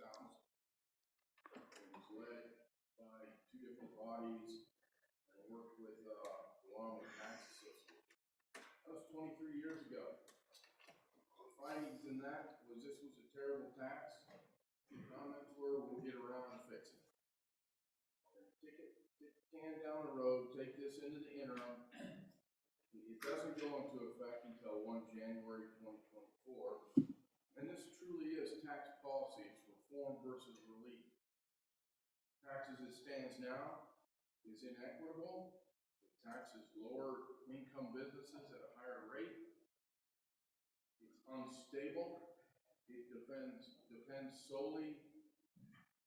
It was led by two different bodies and worked with along with Tax Association. That was 23 years ago. The findings in that was this was a terrible tax. The comments were we'll get around and fix it. Kick the can down the road, take this into the interim. It doesn't go into effect until 1 January 2024. And this truly is tax policy. It's reform versus relief. Tax as it stands now is inequitable. It taxes lower income businesses at a higher rate. It's unstable. It depends solely,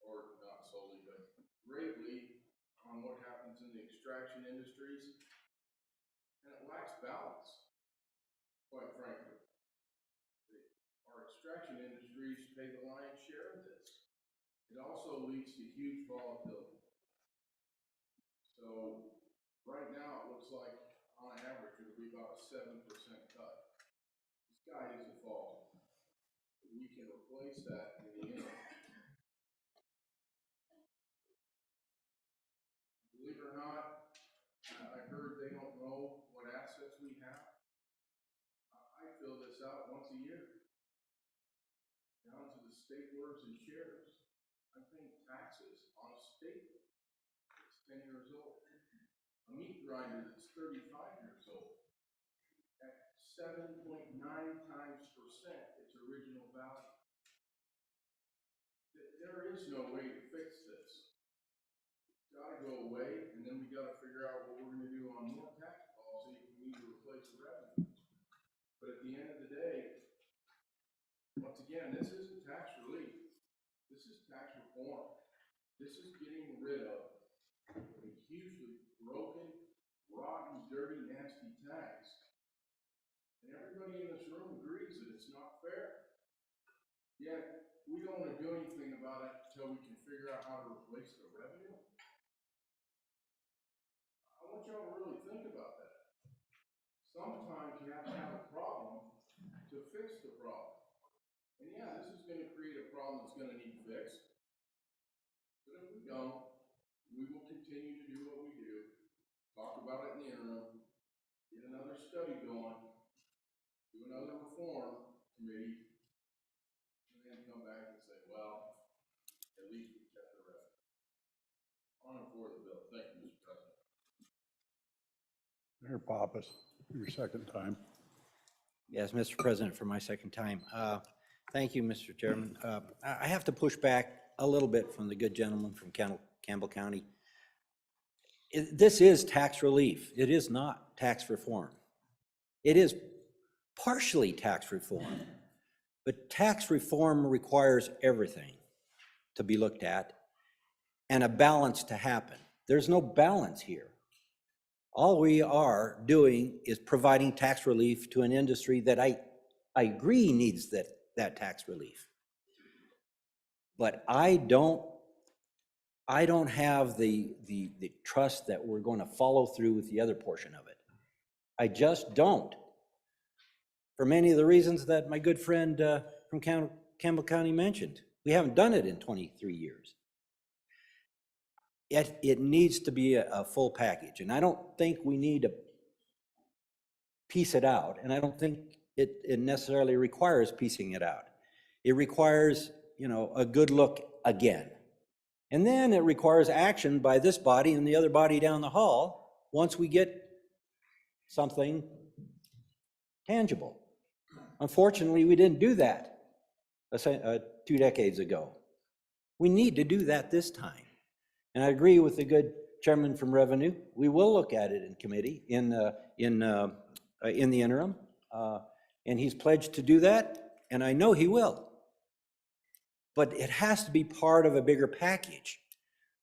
or not solely, but greatly on what happens in the extraction industries, and it lacks balance, quite frankly. Our extraction industries pay the lion's share of this. It also leads to huge volatility. So right now it looks like on average it'll be about a 7% cut. sky is the fall. We can replace that in the interim. Believe it or not, I heard they don't know what assets we have. I fill this out once a year. Down to the staplers and shares. I'm paying taxes on a stapler that's 10 years old. A meat grinder that's 35 years old. At 7.9 times percent its original value. There is no way to fix this. It's gotta go away, and then we gotta figure out what we're gonna do on more tax policy if we need to replace the revenue. But at the end of the day, once again, this isn't tax relief. This is tax reform. This is getting rid of a hugely broken, rotten, dirty, nasty tax. And everybody in this room agrees that it's not fair. Yet, we don't want to do anything about it until we can figure out how to replace the revenue. I want y'all to really think about that. Sometimes you have to have a problem to fix the problem. And yeah, this is going to create a problem that's going to need fixed. But if we don't, we will continue to do what we do. Talk about it in the interim, get another study going, do another reform committee, and then come back and say, well, at least we kept the revenue. On and for the bill. Thank you, Mr. President. Mayor Pappas, your second time. Yes, Mr. President, for my second time. Thank you, Mr. Chairman. I have to push back a little bit from the good gentleman from Campbell County. This is tax relief. It is not tax reform. It is partially tax reform, but tax reform requires everything to be looked at and a balance to happen. There's no balance here. All we are doing is providing tax relief to an industry that I agree needs that tax relief. But I don't have the trust that we're going to follow through with the other portion of it. I just don't. For many of the reasons that my good friend from Campbell County mentioned. We haven't done it in 23 years. Yet it needs to be a full package. And I don't think we need to piece it out. And I don't think it necessarily requires piecing it out. It requires, a good look again. And then it requires action by this body and the other body down the hall once we get something tangible. Unfortunately, we didn't do that 2 decades ago. We need to do that this time. And I agree with the good chairman from Revenue. We will look at it in committee in the interim. And he's pledged to do that, and I know he will. But it has to be part of a bigger package.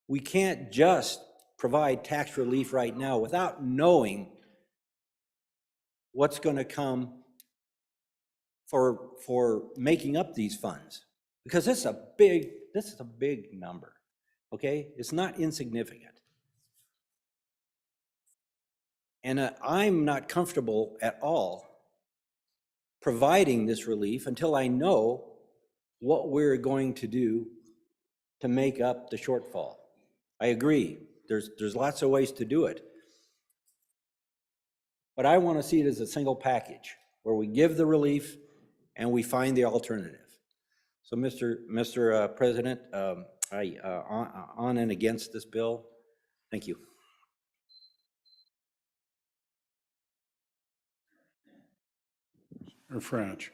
We can't just provide tax relief right now without knowing what's going to come for making up these funds, because this is a big number. Okay, it's not insignificant. And I'm not comfortable at all providing this relief until I know what we're going to do to make up the shortfall. I agree, there's lots of ways to do it. But I want to see it as a single package where we give the relief and we find the alternative. So Mr. President, I on and against this bill. Thank you. Mayor French.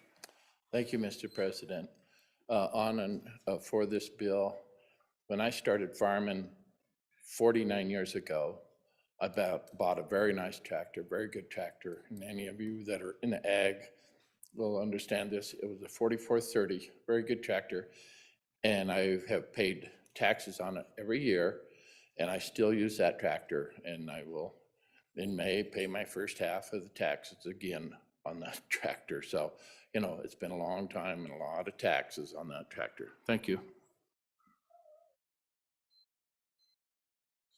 Thank you, Mr. President. On and for this bill, when I started farming 49 years ago, I bought a very nice tractor, very good tractor. And any of you that are in the ag will understand this. It was a 4430, very good tractor. And I have paid taxes on it every year. And I still use that tractor. And I will, in May, pay my first half of the taxes again on that tractor. So, it's been a long time and a lot of taxes on that tractor. Thank you.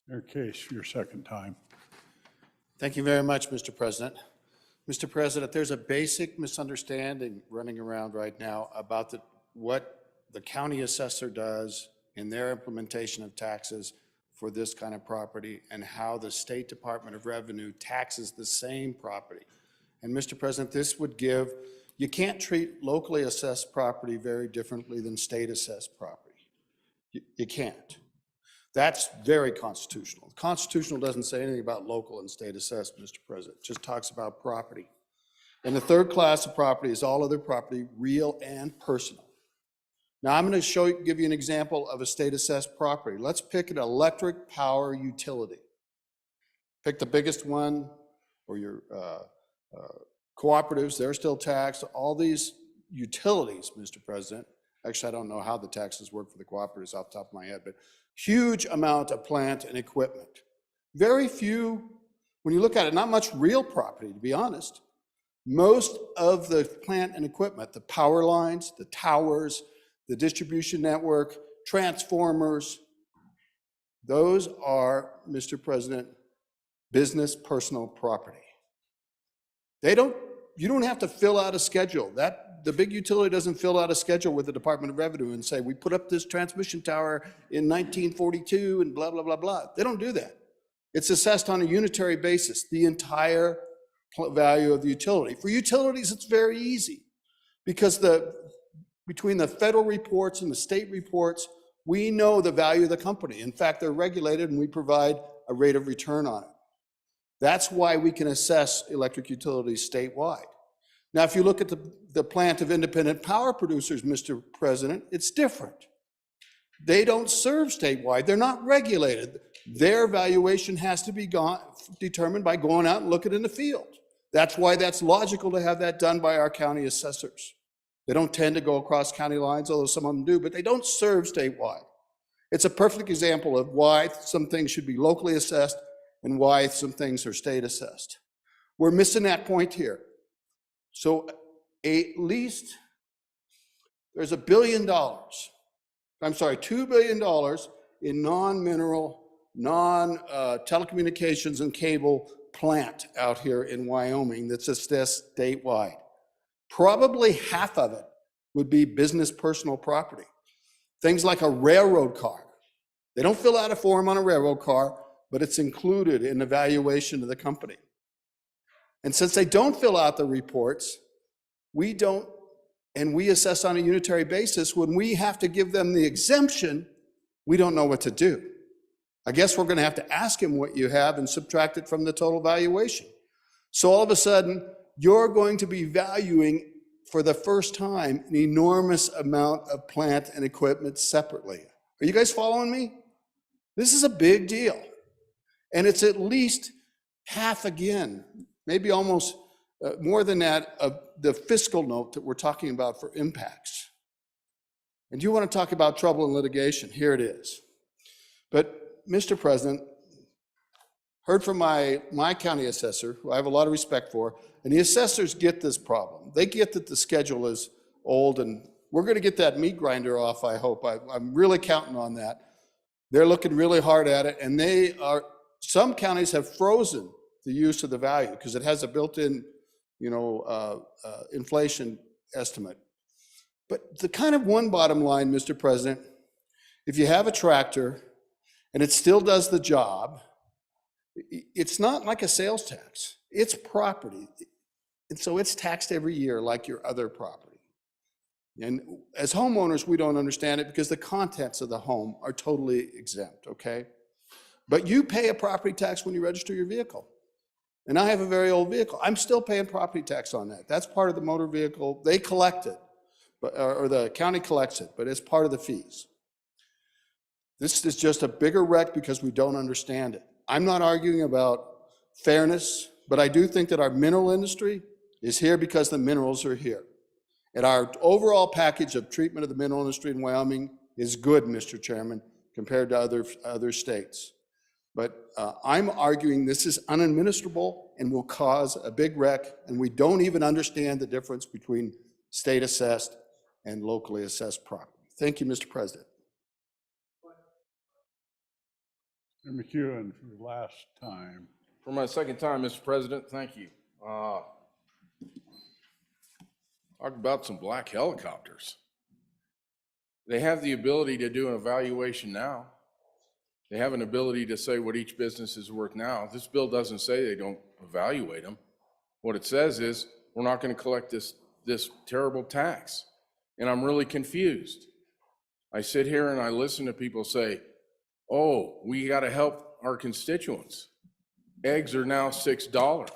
Mayor Case, your second time. Thank you very much, Mr. President. Mr. President, there's a basic misunderstanding running around right now about what the county assessor does in their implementation of taxes for this kind of property and how the State Department of Revenue taxes the same property. And Mr. President, this would give, you can't treat locally assessed property very differently than state assessed property. You can't. That's very constitutional. The constitutional doesn't say anything about local and state assessed, Mr. President. It just talks about property. And the third class of property is all other property, real and personal. Now I'm going to give you an example of a state assessed property. Let's pick an electric power utility. Pick the biggest one, or your cooperatives, they're still taxed. All these utilities, Mr. President, actually I don't know how the taxes work for the cooperatives off the top of my head, but huge amount of plant and equipment. Very few, when you look at it, not much real property, to be honest. Most of the plant and equipment, the power lines, the towers, the distribution network, transformers, those are, Mr. President, business personal property. You don't have to fill out a schedule. The big utility doesn't fill out a schedule with the Department of Revenue and say, we put up this transmission tower in 1942 and blah, blah, blah, blah. They don't do that. It's assessed on a unitary basis, the entire value of the utility. For utilities, it's very easy because between the federal reports and the state reports, we know the value of the company. In fact, they're regulated and we provide a rate of return on it. That's why we can assess electric utilities statewide. Now, if you look at the plant of independent power producers, Mr. President, it's different. They don't serve statewide. They're not regulated. Their valuation has to be determined by going out and looking in the field. That's why that's logical to have that done by our county assessors. They don't tend to go across county lines, although some of them do, but they don't serve statewide. It's a perfect example of why some things should be locally assessed and why some things are state assessed. We're missing that point here. So at least there's $2 billion in non-mineral, non-telecommunications and cable plant out here in Wyoming that's assessed statewide. Probably half of it would be business personal property. Things like a railroad car. They don't fill out a form on a railroad car, but it's included in the valuation of the company. And since they don't fill out the reports, we assess on a unitary basis. When we have to give them the exemption, we don't know what to do. I guess we're going to have to ask him what you have and subtract it from the total valuation. So all of a sudden, you're going to be valuing for the first time an enormous amount of plant and equipment separately. Are you guys following me? This is a big deal. And it's at least half again, maybe almost more than that, of the fiscal note that we're talking about for impacts. And you want to talk about trouble in litigation, here it is. But Mr. President, heard from my county assessor, who I have a lot of respect for, and the assessors get this problem. They get that the schedule is old, and we're going to get that meat grinder off, I hope. I'm really counting on that. They're looking really hard at it, and some counties have frozen the use of the value because it has a built-in, inflation estimate. But the kind of one bottom line, Mr. President, if you have a tractor and it still does the job, it's not like a sales tax. It's property. And so it's taxed every year like your other property. And as homeowners, we don't understand it because the contents of the home are totally exempt, okay? But you pay a property tax when you register your vehicle. And I have a very old vehicle. I'm still paying property tax on that. That's part of the motor vehicle. They collect it, or the county collects it, but it's part of the fees. This is just a bigger wreck because we don't understand it. I'm not arguing about fairness, but I do think that our mineral industry is here because the minerals are here. And our overall package of treatment of the mineral industry in Wyoming is good, Mr. Chairman, compared to other states. But I'm arguing this is unadministrable and will cause a big wreck, and we don't even understand the difference between state assessed and locally assessed property. Thank you, Mr. President. McEwen, for the last time. For my second time, Mr. President, thank you. Talk about some black helicopters. They have the ability to do an evaluation now. They have an ability to say what each business is worth now. This bill doesn't say they don't evaluate them. What it says is, we're not going to collect this terrible tax. And I'm really confused. I sit here and I listen to people say, oh, we got to help our constituents. Eggs are now $6.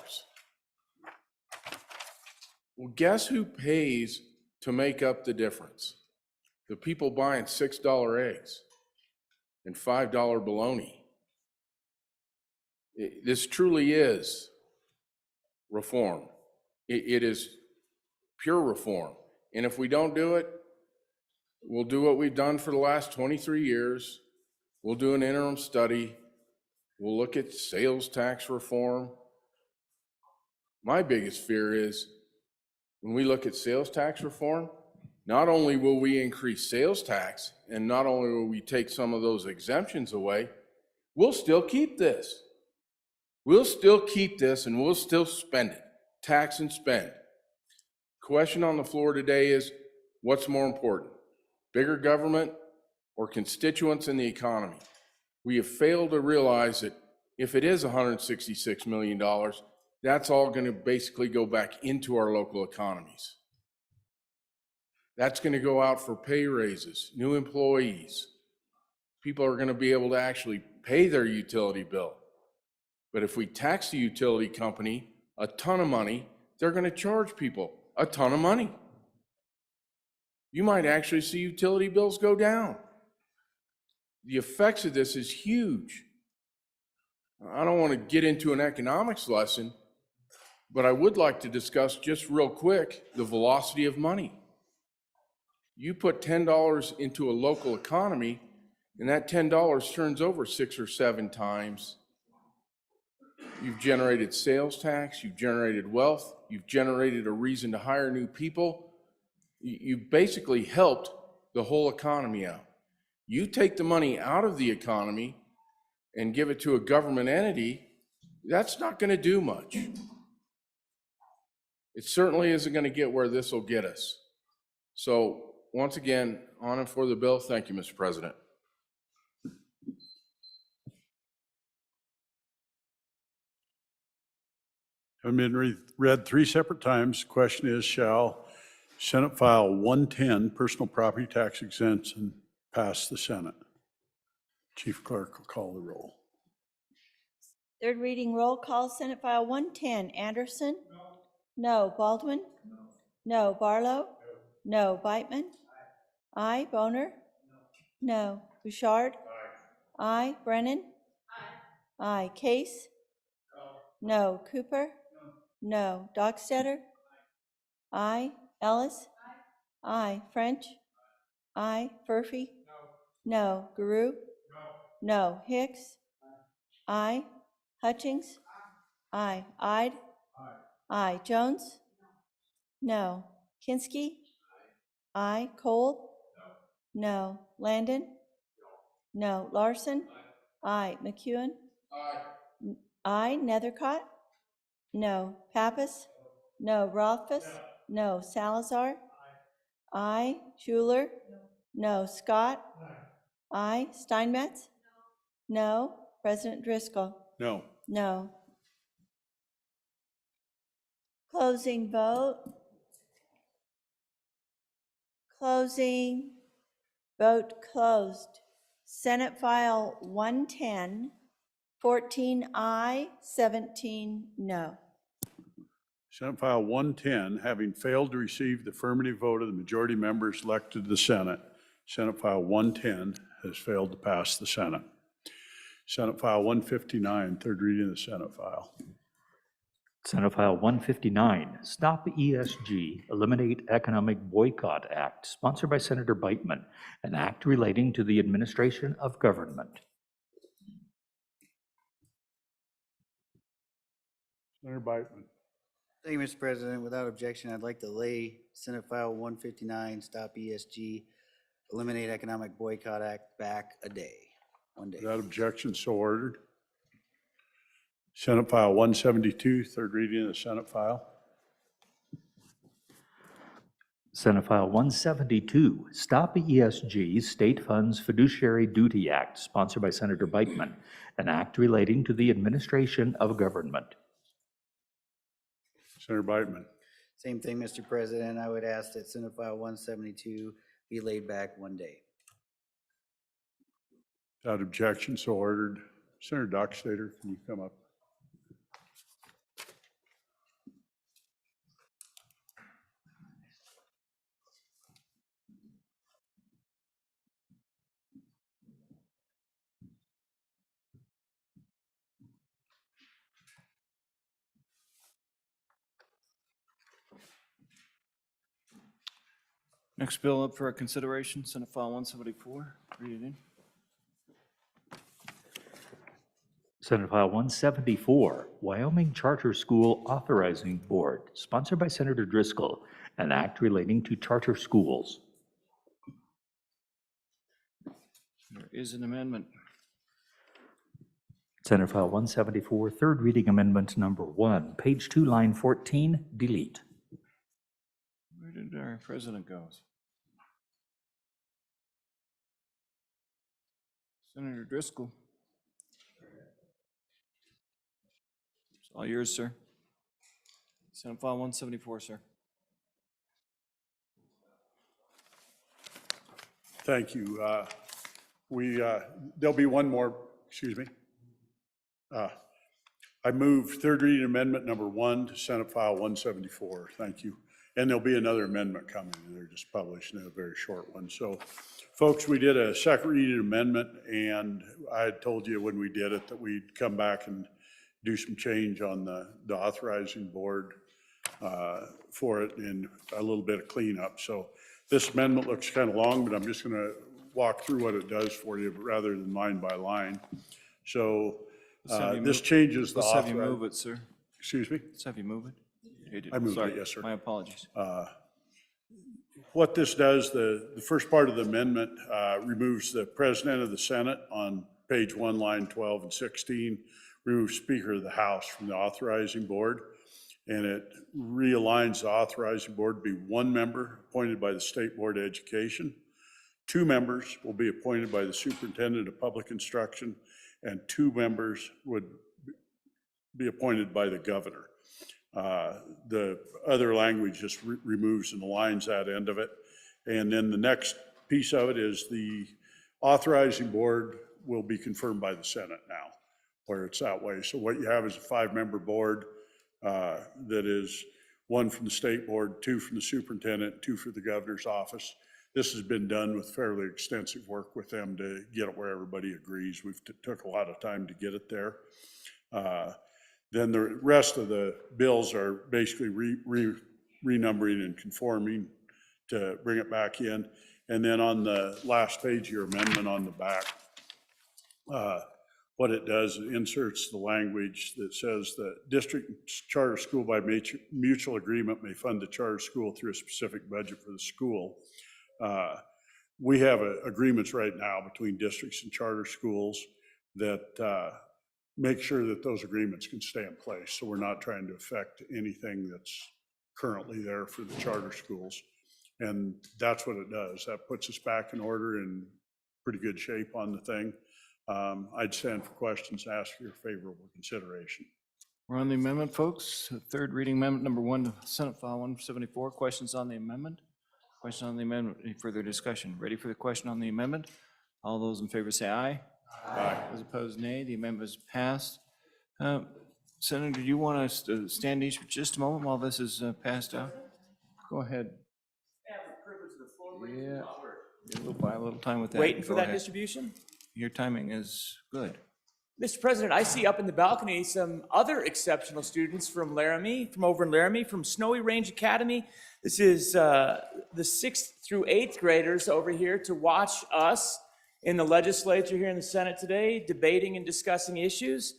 Well, guess who pays to make up the difference? The people buying $6 eggs and $5 bologna. This truly is reform. It is pure reform. And if we don't do it, we'll do what we've done for the last 23 years. We'll do an interim study. We'll look at sales tax reform. My biggest fear is when we look at sales tax reform, not only will we increase sales tax and not only will we take some of those exemptions away, we'll still keep this. We'll still keep this and we'll still spend it, tax and spend. Question on the floor today is, what's more important, bigger government or constituents in the economy? We have failed to realize that if it is $166 million, that's all going to basically go back into our local economies. That's going to go out for pay raises, new employees. People are going to be able to actually pay their utility bill. But if we tax the utility company a ton of money, they're going to charge people a ton of money. You might actually see utility bills go down. The effects of this is huge. I don't want to get into an economics lesson, but I would like to discuss just real quick the velocity of money. You put $10 into a local economy, and that $10 turns over 6 or 7 times. You've generated sales tax, you've generated wealth, you've generated a reason to hire new people. You've basically helped the whole economy out. You take the money out of the economy and give it to a government entity, that's not going to do much. It certainly isn't going to get where this will get us. So once again, on and for the bill. Thank you, Mr. President. Having been read 3 separate times, the question is, shall Senate File 110, personal property tax exemption, pass the Senate? Chief Clerk will call the roll. Third reading roll call, Senate File 110. Anderson? No. Baldwin? No. Barlow? No. Beitman? Aye. Boner? No. Bouchard? Aye. Brennan? Aye. Case? No. Cooper? No. Dockstetter? Aye. Ellis? Aye. French? Aye. Furphy? No. Guru? No. Hicks? Aye. Hutchings? Aye. Ide? Aye. Jones? No. Kinski? Aye. Cole? No. Landon? No. Larson? Aye. McEwen? Aye. Nethercott? No. Pappas? No. Rothfuss? No. Salazar? Aye. Schuler? No. Scott? Aye. Steinmetz? No. President Driscoll? No. No. Closing vote. Closing. Vote closed. Senate File 110, 14 aye, 17 no. Senate File 110, having failed to receive the affirmative vote of the majority members elected to the Senate, Senate File 110 has failed to pass the Senate. Senate File 159, third reading of the Senate file. Senate File 159, Stop ESG, Eliminate Economic Boycott Act, sponsored by Senator Beitman, an act relating to the administration of government. Senator Beitman. Thank you, Mr. President. Without objection, I'd like to lay Senate File 159, Stop ESG, Eliminate Economic Boycott Act back a day, 1 day. Without objection, so ordered. Senate File 172, third reading of the Senate file. Senate File 172, Stop ESG State Funds Fiduciary Duty Act, sponsored by Senator Beichman, an act relating to the administration of government. Senator Biteman. Same thing, Mr. President. I would ask that Senate File 172 be laid back one day. Without objection, so ordered. Senator Dockstader, can you come up? Next bill up for our consideration, Senate File 174. Read it in. Senate File 174, Wyoming Charter School Authorizing Board, sponsored by Senator Driscoll, an act relating to charter schools. There is an amendment. Senate File 174, third reading amendment number 1, page 2, line 14, delete. Where did our president go? Senator Driscoll. It's all yours, sir. Senate File 174, sir. Thank you. There'll be one more, excuse me. I move third reading amendment number 1 to Senate File 174. Thank you. And there'll be another amendment coming. They're just publishing a very short one. So, folks, we did a second reading amendment, and I had told you when we did it that we'd come back and do some change on the authorizing board for it and a little bit of cleanup. So this amendment looks kind of long, but I'm just going to walk through what it does for you rather than line by line. So this changes the Let's have you move it, sir. Excuse me? Let's have you move it. I moved Sorry, it, yes, sir. My apologies. What this does, the first part of the amendment removes the President of the Senate on page 1, line 12 and 16, removes Speaker of the House from the authorizing board, and it realigns the authorizing board to be one member appointed by the State Board of Education. 2 members will be appointed by the Superintendent of Public Instruction, and 2 members would be appointed by the governor. The other language just removes and aligns that end of it. And then the next piece of it is the authorizing board will be confirmed by the Senate now, where it's that way. So what you have is a 5-member board that is 1 from the state board, 2 from the superintendent, 2 for the governor's office. This has been done with fairly extensive work with them to get it where everybody agrees. We've took a lot of time to get it there. Then the rest of the bills are basically renumbering and conforming to bring it back in. And then on the last page of your amendment on the back, what it does, it inserts the language that says that district charter school by mutual agreement may fund the charter school through a specific budget for the school. We have agreements right now between districts and charter schools that make sure that those agreements can stay in place. So we're not trying to affect anything that's currently there for the charter schools. And that's what it does. That puts us back in order and pretty good shape on the thing. I'd stand for questions, ask for your favorable consideration. We're on the amendment, folks. Third reading amendment number 1 to Senate File 174. Questions on the amendment? Question on the amendment. Any further discussion? Ready for the question on the amendment? All those in favor say aye. Aye. Those opposed, nay. The amendment is passed. Senator, do you want us to stand each for just a moment while this is passed out? Go ahead. Yeah, we'll buy a little time with that. Waiting for Go that ahead. distribution? Your timing is good. Mr. President, I see up in the balcony some other exceptional students from Laramie, from over in Laramie, from Snowy Range Academy. This is the 6th through 8th graders over here to watch us in the legislature here in the Senate today, debating and discussing issues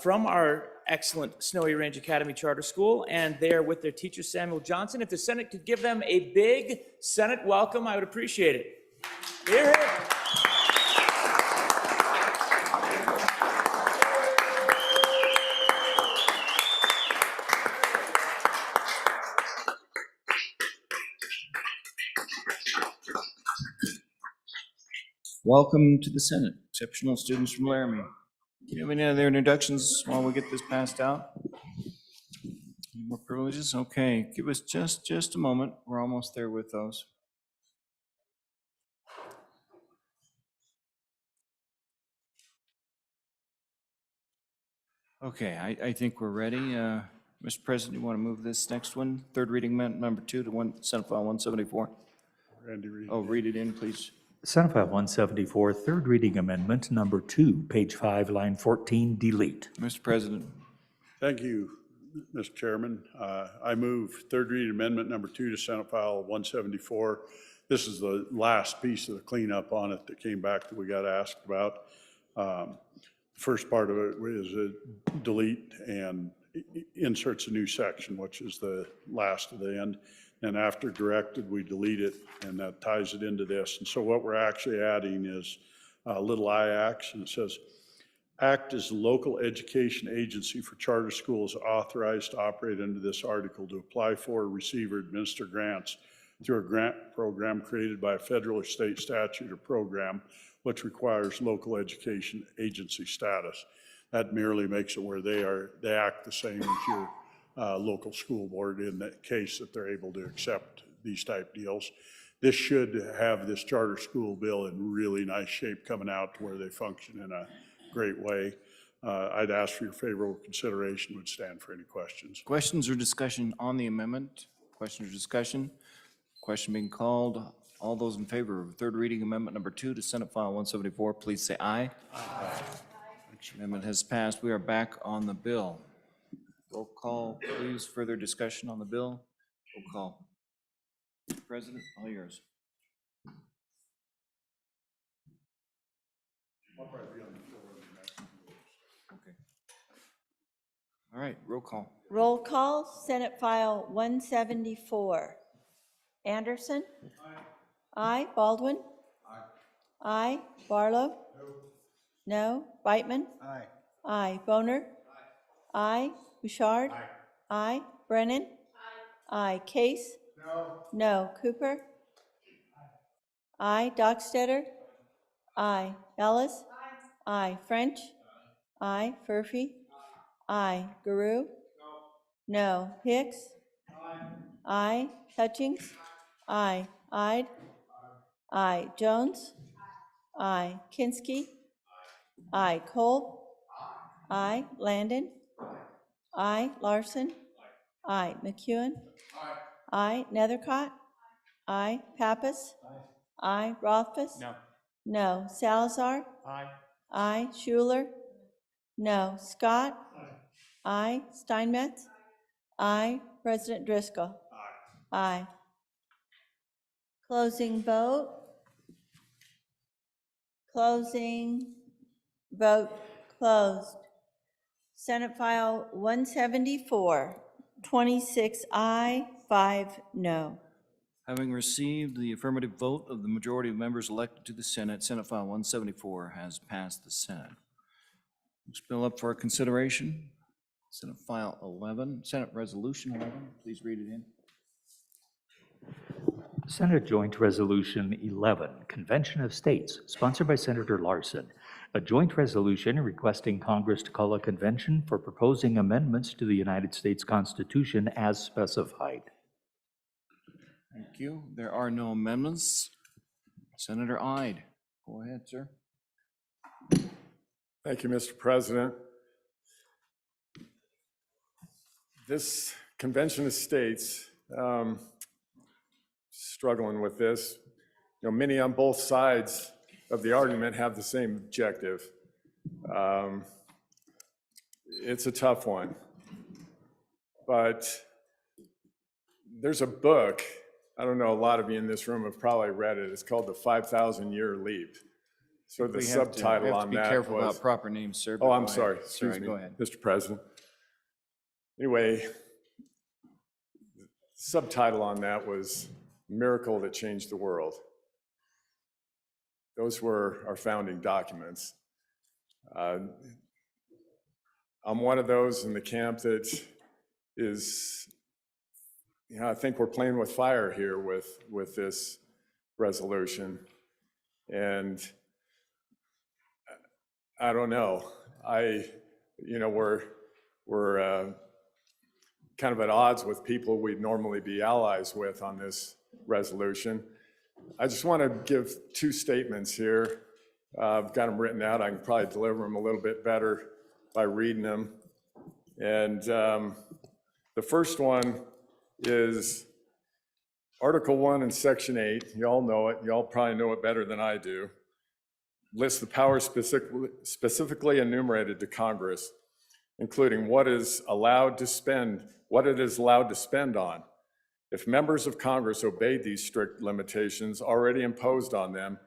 from our excellent Snowy Range Academy Charter School, and they're with their teacher, Samuel Johnson. If the Senate could give them a big Senate welcome, I would appreciate it. Hear it. Welcome to the Senate, exceptional students from Laramie. Do you have any other introductions while we get this passed out? Any more privileges? Okay, give us just a moment. We're almost there with those. Okay, I think we're ready. Mr. President, you want to move this next one? Third reading amendment number 2 to Senate File 174? Randy, read. Oh, read it in, please. Senate File 174, third reading amendment number 2, page 5, line 14, delete. Mr. President. Thank you, Mr. Chairman. I move third reading amendment number 2 to Senate File 174. This is the last piece of the cleanup on it that came back that we got asked about. First part of it is a delete and inserts a new section, which is the last of the end. And after directed, we delete it, and that ties it into this. And so what we're actually adding is little I-Ax, and it says, act as a local education agency for charter schools authorized to operate under this article to apply for, receive, or administer grants through a grant program created by a federal or state statute or program which requires local education agency status. That merely makes it where they act the same as your local school board in the case that they're able to accept these type deals. This should have this charter school bill in really nice shape coming out to where they function in a great way. I'd ask for your favorable consideration, would stand for any questions. Questions or discussion on the amendment? Question or discussion? Question being called. All those in favor of third reading amendment number 2 to Senate File 174, please say aye. Aye. Amendment has passed. We are back on the bill. Roll call, please. Further discussion on the bill? Roll call. Mr. President, all yours. Okay. All right, roll call. Roll call, Senate File 174. Anderson? Aye. Baldwin? Aye. Barlow? No. Beitman? Aye. Aye. Boner? Aye. Bouchard? Aye. Brennan? Aye. Case? No. Cooper? Aye. Dockstetter? Aye. Ellis? Aye. French? Aye. Furphy? Aye. Guru? No. Hicks? Aye. Hutchings? Aye. Ide? Aye. Jones? Aye. Kinsky? Aye. Cole? Aye. Landon? Aye. Larson? Aye. McEwen? Aye. Nethercott? Aye. Pappas? Aye. Rothfuss? No. No. Salazar? Aye. Aye. Schuler? No. Scott? Aye. Steinmetz? Aye. President Driscoll? Aye. Closing vote. Closing vote closed. Senate File 174, 26 aye, 5 no. Having received the affirmative vote of the majority of members elected to the Senate, Senate File 174 has passed the Senate. Next bill up for consideration, Senate File 11, Senate Resolution 11. Please read it in. Senate Joint Resolution 11, Convention of States, sponsored by Senator Larson. A joint resolution requesting Congress to call a convention for proposing amendments to the United States Constitution as specified. Thank you. There are no amendments. Senator Ide, go ahead, sir. Thank you, Mr. President. This Convention of States, struggling with this. You know, many on both sides of the argument have the same objective. It's a tough one, but there's a book, I don't know, a lot of you in this room have probably read it. It's called The 5,000-Year Leap. So the subtitle on that was... Be careful about proper names, sir. Oh, I'm sorry. Excuse me, go ahead. Mr. President. Anyway, the subtitle on that was Miracle That Changed the World. Those were our founding documents. I'm one of those in the camp that is, you know, I think we're playing with fire here with this resolution. And I don't know. We're kind of at odds with people we'd normally be allies with on this resolution. I just want to give two statements here. I've got them written out. I can probably deliver them a little bit better by reading them. And the first one is Article 1 in Section 8. You all know it. You all probably know it better than I do. Lists the powers specifically enumerated to Congress, including what it is allowed to spend on. If members of Congress obeyed these strict limitations already imposed on them,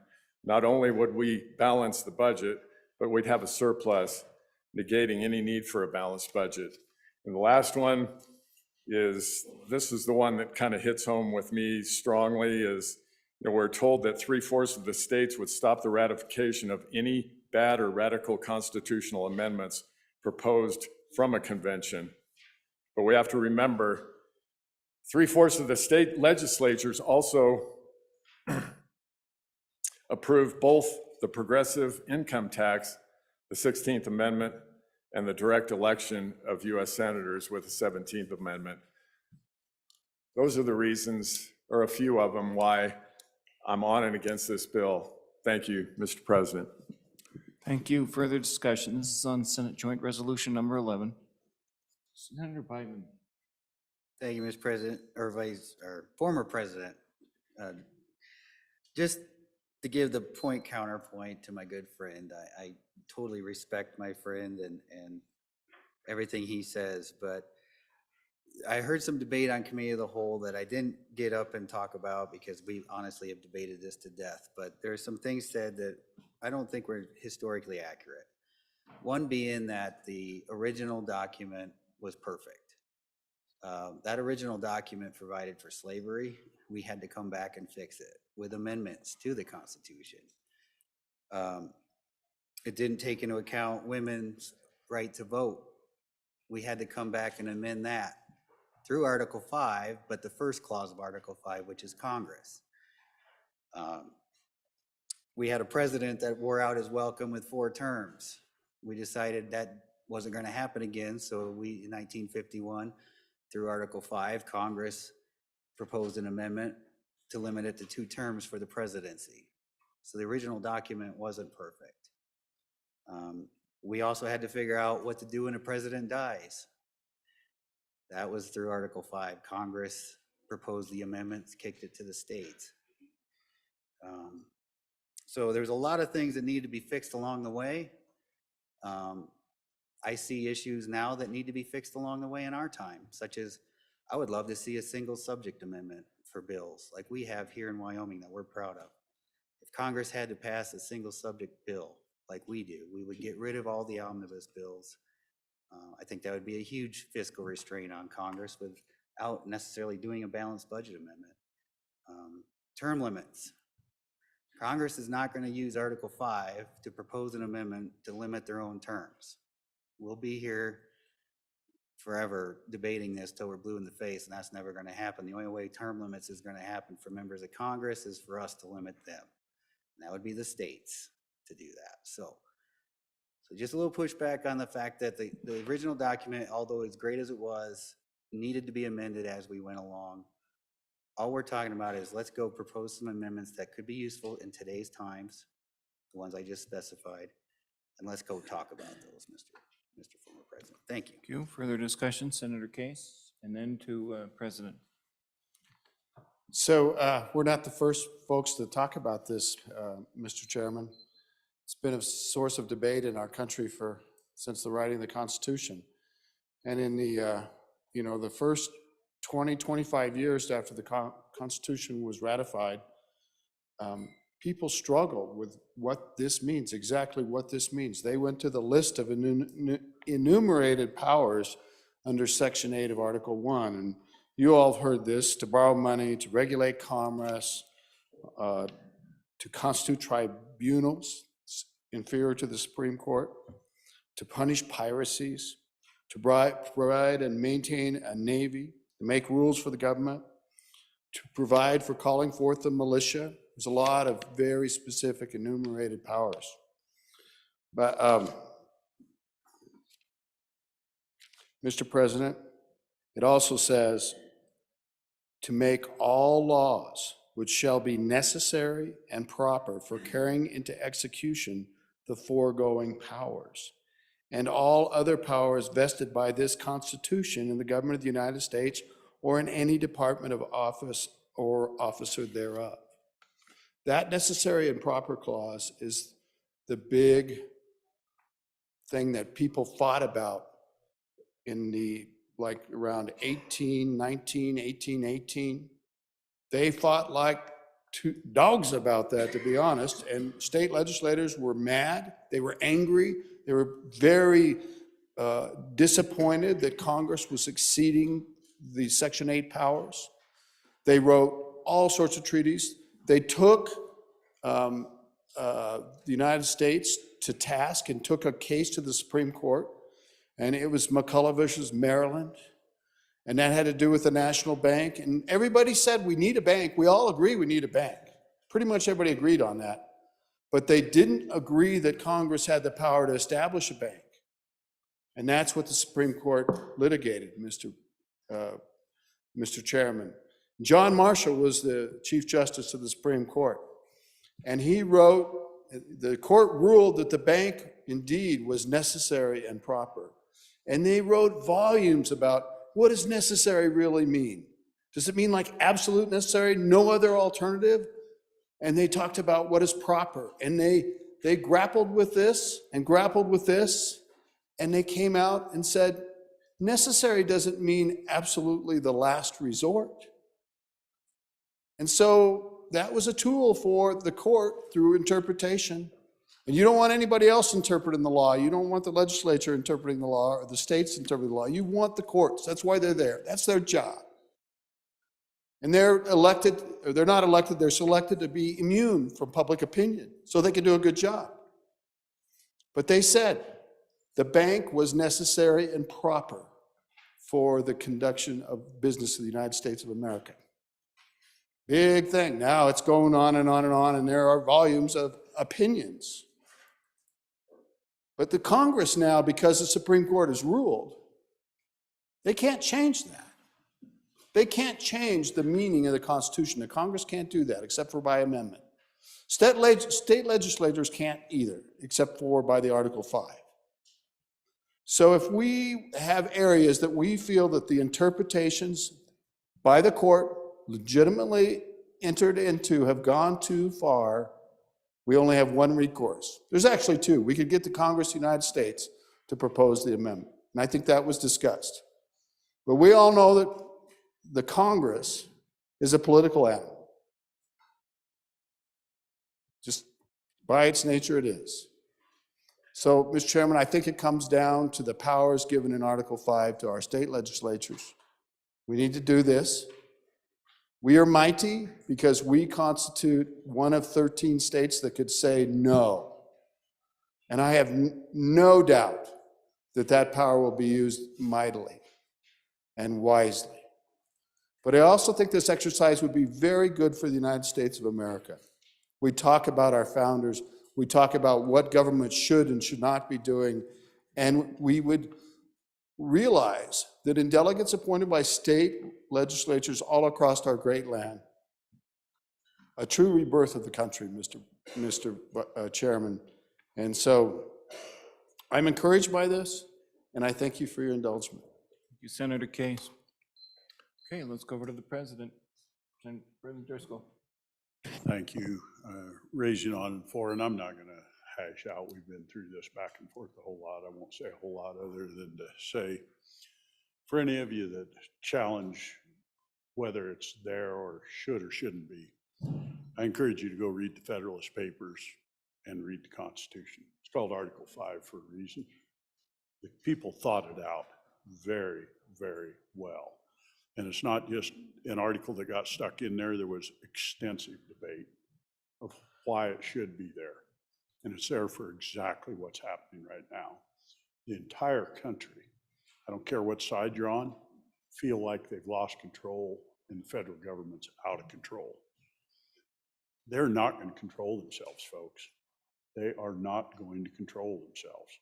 not only would we balance the budget, but we'd have a surplus, negating any need for a balanced budget. And the last one is, this is the one that kind of hits home with me strongly, is we're told that 3/4 of the states would stop the ratification of any bad or radical constitutional amendments proposed from a convention. But we have to remember, 3/4 of the state legislatures also approved both the progressive income tax, the 16th Amendment, and the direct election of US senators with the 17th Amendment. Those are the reasons, or a few of them, why I'm on and against this bill. Thank you, Mr. President. Thank you. Further discussion. This is on Senate Joint Resolution number 11. Senator Biden. Thank you, Mr. President, or former President. Just to give the counterpoint to my good friend, I totally respect my friend and everything he says, but I heard some debate on committee of the whole that I didn't get up and talk about because we honestly have debated this to death, but there are some things said that I don't think were historically accurate. One being that the original document was perfect. That original document provided for slavery. We had to come back and fix it with amendments to the Constitution. It didn't take into account women's right to vote. We had to come back and amend that through Article 5, but the first clause of Article 5, which is Congress. We had a president that wore out his welcome with 4 terms. We decided that wasn't going to happen again, so we, in 1951, through Article 5, Congress proposed an amendment to limit it to 2 terms for the presidency. So the original document wasn't perfect. We also had to figure out what to do when a president dies. That was through Article 5. Congress proposed the amendments, kicked it to the states. So there's a lot of things that need to be fixed along the way. I see issues now that need to be fixed along the way in our time, such as I would love to see a single subject amendment for bills like we have here in Wyoming that we're proud of. If Congress had to pass a single subject bill like we do, we would get rid of all the omnibus bills. I think that would be a huge fiscal restraint on Congress without necessarily doing a balanced budget amendment. Term limits. Congress is not going to use Article 5 to propose an amendment to limit their own terms. We'll be here forever debating this till we're blue in the face, and that's never going to happen. The only way term limits is going to happen for members of Congress is for us to limit them. And that would be the states to do that. So just a little pushback on the fact that the original document, although as great as it was, needed to be amended as we went along. All we're talking about is let's go propose some amendments that could be useful in today's times, the ones I just specified, and let's go talk about those, Mr. Former President. Thank you. Thank you. Further discussion, Senator Case, and then to President. So we're not the first folks to talk about this, Mr. Chairman. It's been a source of debate in our country since the writing of the Constitution. And in the first 20, 25 years after the Constitution was ratified, people struggled with what this means, exactly what this means. They went to the list of enumerated powers under Section 8 of Article 1. And you all have heard this: to borrow money, to regulate commerce, to constitute tribunals inferior to the Supreme Court, to punish piracies, to provide and maintain a navy, to make rules for the government, to provide for calling forth the militia. There's a lot of very specific enumerated powers. But, Mr. President, it also says to make all laws which shall be necessary and proper for carrying into execution the foregoing powers, and all other powers vested by this Constitution in the government of the United States or in any department of office or officer thereof. That necessary and proper clause is the big thing that people fought about in the, like around 1819, 1818. They fought like dogs about that, to be honest, and state legislators were mad, they were angry, they were very disappointed that Congress was exceeding the Section 8 powers. They wrote all sorts of treaties. They took the United States to task and took a case to the Supreme Court, and it was McCulloch versus Maryland, and that had to do with the national bank. And everybody said we need a bank. We all agree we need a bank. Pretty much everybody agreed on that. But they didn't agree that Congress had the power to establish a bank. And that's what the Supreme Court litigated, Mr. Chairman. John Marshall was the Chief Justice of the Supreme Court. And he wrote, the court ruled that the bank indeed was necessary and proper. And they wrote volumes about what does necessary really mean? Does it mean like absolute necessary, no other alternative? And they talked about what is proper. And they grappled with this and grappled with this, and they came out and said, necessary doesn't mean absolutely the last resort. And so that was a tool for the court through interpretation. And you don't want anybody else interpreting the law. You don't want the legislature interpreting the law or the states interpreting the law. You want the courts. That's why they're there. That's their job. And they're elected, or they're not elected, they're selected to be immune from public opinion so they can do a good job. But they said the bank was necessary and proper for the conduction of business of the United States of America. Big thing. Now it's going on and on and on, and there are volumes of opinions. But the Congress now, because the Supreme Court has ruled, they can't change that. They can't change the meaning of the Constitution. The Congress can't do that except for by amendment. State legislators can't either, except for by the Article 5. So if we have areas that we feel that the interpretations by the court legitimately entered into have gone too far, we only have one recourse. There's actually two. We could get the Congress of the United States to propose the amendment. And I think that was discussed. But we all know that the Congress is a political animal. Just by its nature, it is. So, Mr. Chairman, I think it comes down to the powers given in Article 5 to our state legislatures. We need to do this. We are mighty because we constitute one of 13 states that could say no. And I have no doubt that that power will be used mightily and wisely. But I also think this exercise would be very good for the United States of America. We talk about our founders. We talk about what government should and should not be doing. And we would realize that in delegates appointed by state legislatures all across our great land, a true rebirth of the country, Mr. Chairman. And so I'm encouraged by this, and I thank you for your indulgence. Thank you, Senator Case. Okay, let's go over to the president. President Driscoll. Thank you, Region on and for, and I'm not going to hash out. We've been through this back and forth a whole lot. I won't say a whole lot other than to say, for any of you that challenge whether it's there or should or shouldn't be, I encourage you to go read the Federalist Papers and read the Constitution. It's called Article 5 for a reason. The people thought it out very, very well. And it's not just an article that got stuck in there. There was extensive debate of why it should be there. And it's there for exactly what's happening right now. The entire country, I don't care what side you're on, feel like they've lost control and the federal government's out of control. They're not going to control themselves, folks. They are not going to control themselves.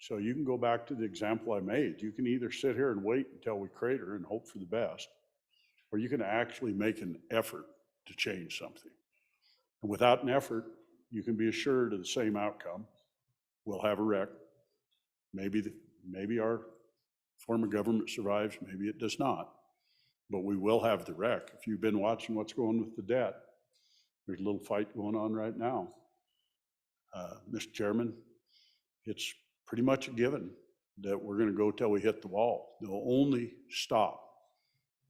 So you can go back to the example I made. You can either sit here and wait until we crater and hope for the best, or you can actually make an effort to change something. And without an effort, you can be assured of the same outcome. We'll have a wreck. Maybe our form of government survives, maybe it does not, but we will have the wreck. If you've been watching what's going with the debt, there's a little fight going on right now. Mr. Chairman, it's pretty much a given that we're going to go till we hit the wall. The only stop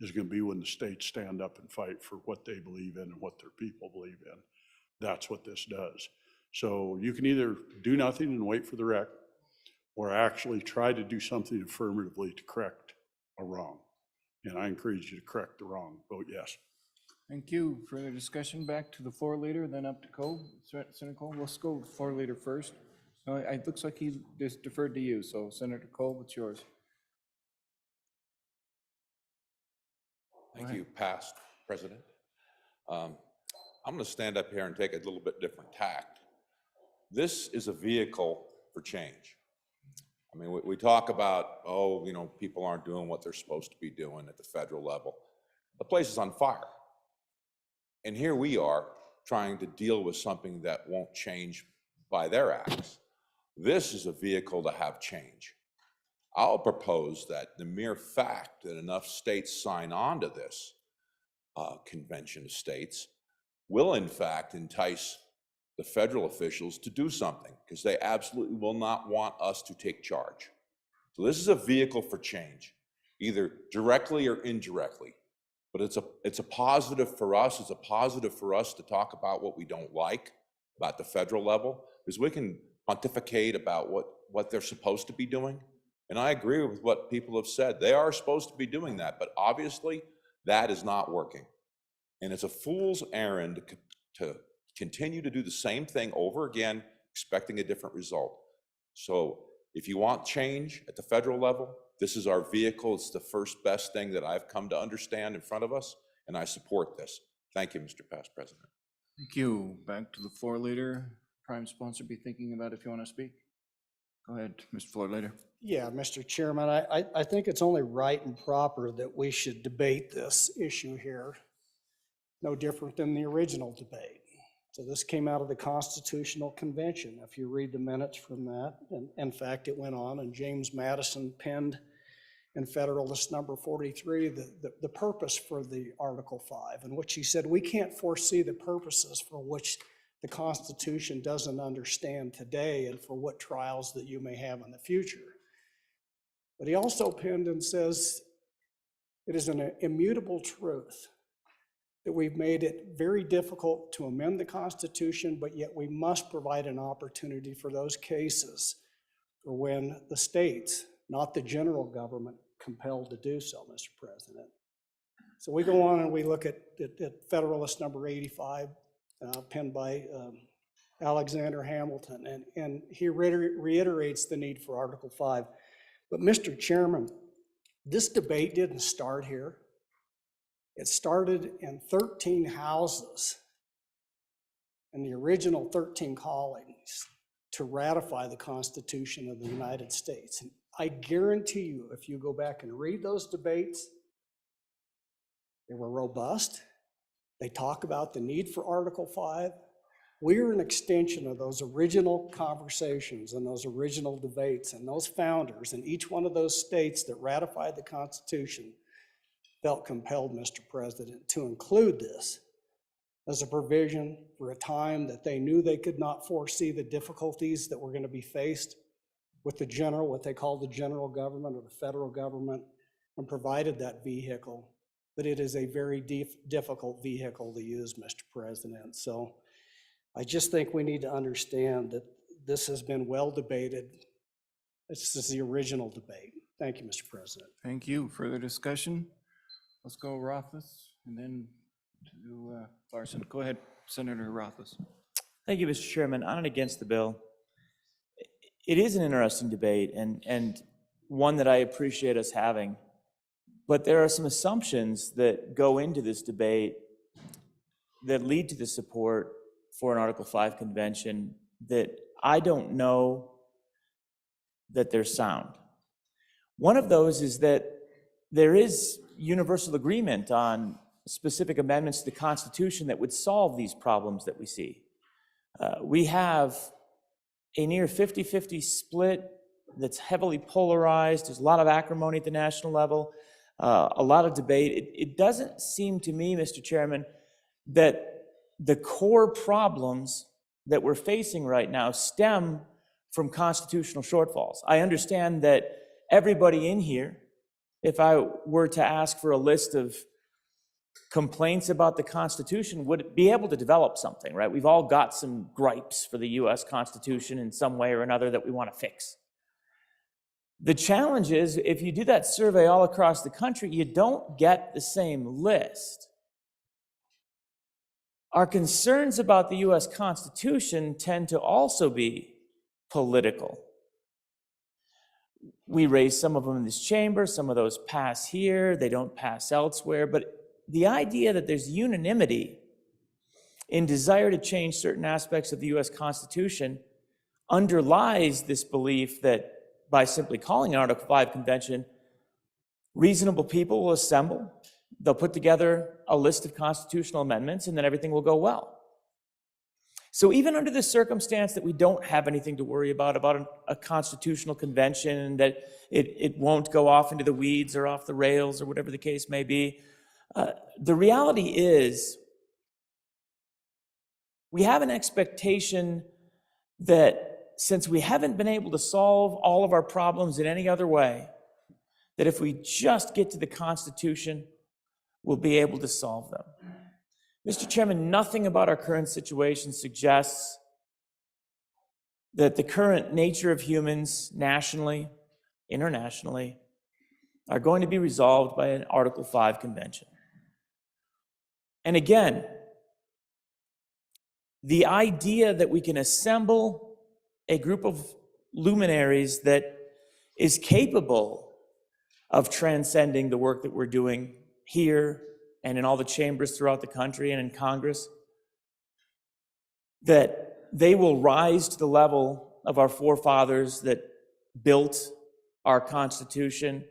is going to be when the states stand up and fight for what they believe in and what their people believe in. That's what this does. So you can either do nothing and wait for the wreck, or actually try to do something affirmatively to correct a wrong. And I encourage you to correct the wrong. Vote yes. Thank you. Further discussion, back to the floor leader, then up to Cole. Senator Cole, let's go with the floor leader first. No, it looks like he just deferred to you, so Senator Cole, it's yours. Thank you, past President. I'm going to stand up here and take a little bit different tact. This is a vehicle for change. I mean, we talk about, oh, you know, people aren't doing what they're supposed to be doing at the federal level. The place is on fire. And here we are trying to deal with something that won't change by their acts. This is a vehicle to have change. I'll propose that the mere fact that enough states sign on to this convention of states will in fact entice the federal officials to do something, because they absolutely will not want us to take charge. So this is a vehicle for change, either directly or indirectly. But it's a positive for us. It's a positive for us to talk about what we don't like about the federal level, because we can pontificate about what they're supposed to be doing. And I agree with what people have said. They are supposed to be doing that, but obviously that is not working. And it's a fool's errand to continue to do the same thing over again, expecting a different result. So if you want change at the federal level, this is our vehicle. It's the first best thing that I've come to understand in front of us, and I support this. Thank you, Mr. Past President. Thank you. Back to the floor leader. Prime sponsor, be thinking about if you want to speak. Go ahead, Mr. Floor Leader. Yeah, Mr. Chairman, I think it's only right and proper that we should debate this issue here. No different than the original debate. So this came out of the Constitutional Convention. If you read the minutes from that, and in fact, it went on, and James Madison penned in Federalist number 43 the purpose for the Article 5, in which he said, we can't foresee the purposes for which the Constitution doesn't understand today and for what trials that you may have in the future. But he also penned and says, it is an immutable truth that we've made it very difficult to amend the Constitution, but yet we must provide an opportunity for those cases for when the states, not the general government, compelled to do so, Mr. President. So we go on and we look at Federalist number 85, penned by Alexander Hamilton, and he reiterates the need for Article 5. But Mr. Chairman, this debate didn't start here. It started in 13 houses in the original 13 colonies to ratify the Constitution of the United States. And I guarantee you, if you go back and read those debates, they were robust. They talk about the need for Article 5. We're an extension of those original conversations and those original debates, and those founders in each one of those states that ratified the Constitution felt compelled, Mr. President, to include this as a provision for a time that they knew they could not foresee the difficulties that were going to be faced with the general, what they call the general government or the federal government, and provided that vehicle. But it is a very difficult vehicle to use, Mr. President. So I just think we need to understand that this has been well debated. This is the original debate. Thank you, Mr. President. Thank you. Further discussion? Let's go Rothfuss and then to Larson. Go ahead, Senator Rothfuss. Thank you, Mr. Chairman. On and against the bill. It is an interesting debate and one that I appreciate us having. But there are some assumptions that go into this debate that lead to the support for an Article 5 convention that I don't know that they're sound. One of those is that there is universal agreement on specific amendments to the Constitution that would solve these problems that we see. We have a near 50-50 split that's heavily polarized. There's a lot of acrimony at the national level, a lot of debate. It doesn't seem to me, Mr. Chairman, that the core problems that we're facing right now stem from constitutional shortfalls. I understand that everybody in here, if I were to ask for a list of complaints about the Constitution, would be able to develop something, right? We've all got some gripes for the US Constitution in some way or another that we want to fix. The challenge is, if you do that survey all across the country, you don't get the same list. Our concerns about the US Constitution tend to also be political. We raise some of them in this chamber, some of those pass here, they don't pass elsewhere, but the idea that there's unanimity in desire to change certain aspects of the US Constitution underlies this belief that by simply calling an Article 5 convention, reasonable people will assemble, they'll put together a list of constitutional amendments, and then everything will go well. So even under the circumstance that we don't have anything to worry about a constitutional convention, that it won't go off into the weeds or off the rails or whatever the case may be, the reality is we have an expectation that since we haven't been able to solve all of our problems in any other way, that if we just get to the Constitution, we'll be able to solve them. Mr. Chairman, nothing about our current situation suggests that the current nature of humans nationally, internationally, are going to be resolved by an Article 5 convention. And again, the idea that we can assemble a group of luminaries that is capable of transcending the work that we're doing here and in all the chambers throughout the country and in Congress, that they will rise to the level of our forefathers that built our Constitution,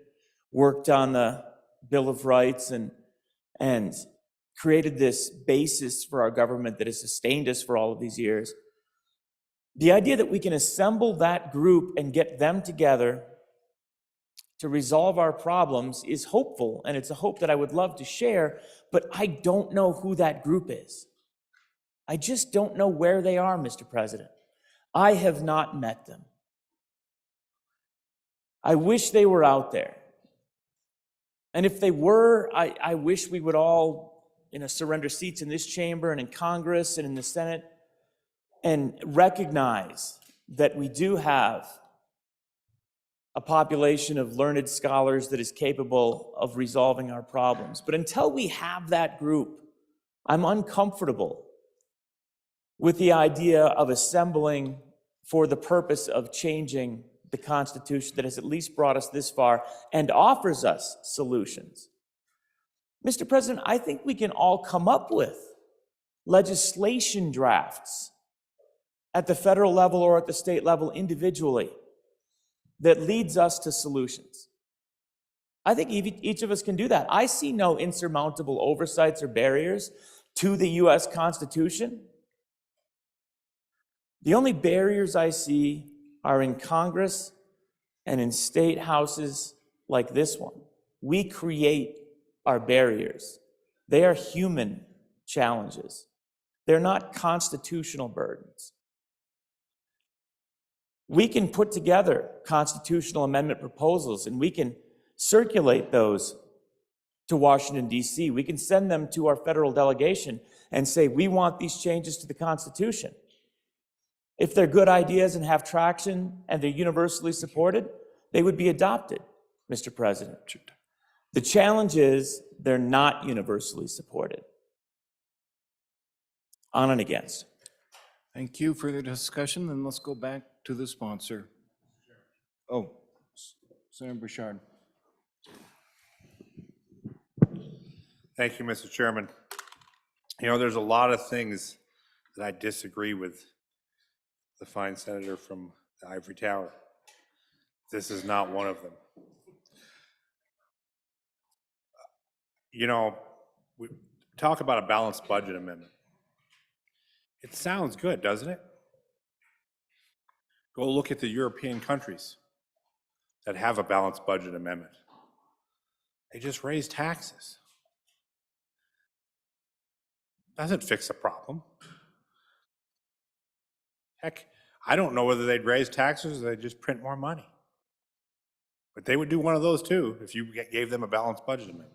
worked on the Bill of Rights, and created this basis for our government that has sustained us for all of these years. The idea that we can assemble that group and get them together to resolve our problems is hopeful, and it's a hope that I would love to share, but I don't know who that group is. I just don't know where they are, Mr. President. I have not met them. I wish they were out there. And if they were, I wish we would all, surrender seats in this chamber and in Congress and in the Senate and recognize that we do have a population of learned scholars that is capable of resolving our problems. But until we have that group, I'm uncomfortable with the idea of assembling for the purpose of changing the Constitution that has at least brought us this far and offers us solutions. Mr. President, I think we can all come up with legislation drafts at the federal level or at the state level individually that leads us to solutions. I think each of us can do that. I see no insurmountable oversights or barriers to the US Constitution. The only barriers I see are in Congress and in state houses like this one. We create our barriers. They are human challenges. They're not constitutional burdens. We can put together constitutional amendment proposals and we can circulate those to Washington, D.C. We can send them to our federal delegation and say, we want these changes to the Constitution. If they're good ideas and have traction and they're universally supported, they would be adopted, Mr. President. The challenge is they're not universally supported. On and against. Thank you for the discussion. Then let's go back to the sponsor. Oh, Senator Bouchard. Thank you, Mr. Chairman. There's a lot of things that I disagree with the fine senator from the Ivory Tower. This is not one of them. You know, we talk about a balanced budget amendment. It sounds good, doesn't it? Go look at the European countries that have a balanced budget amendment. They just raise taxes. Doesn't fix the problem. Heck, I don't know whether they'd raise taxes or they'd just print more money. But they would do one of those too if you gave them a balanced budget amendment.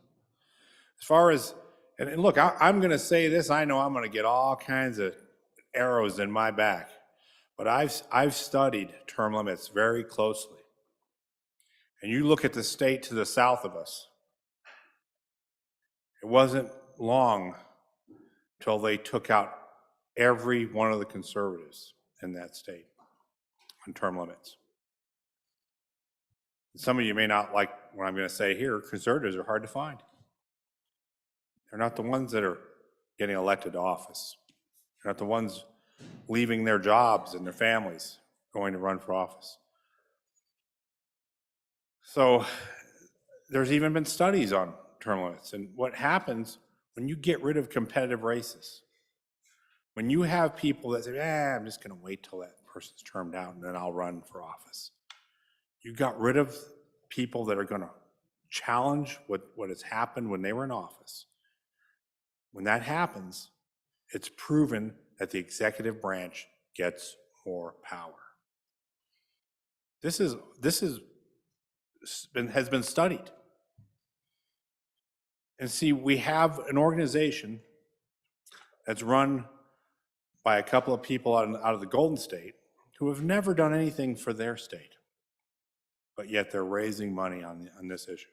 As far as, and look, I'm going to say this, I know I'm going to get all kinds of arrows in my back, but I've studied term limits very closely. And you look at the state to the south of us, it wasn't long till they took out every one of the conservatives in that state on term limits. Some of you may not like what I'm going to say here. Conservatives are hard to find. They're not the ones that are getting elected to office. They're not the ones leaving their jobs and their families going to run for office. So there's even been studies on term limits and what happens when you get rid of competitive races. When you have people that say, I'm just going to wait till that person's termed out and then I'll run for office. You got rid of people that are going to challenge what has happened when they were in office. When that happens, it's proven that the executive branch gets more power. This has been studied. And see, we have an organization that's run by a couple of people out of the Golden State who have never done anything for their state, but yet they're raising money on this issue.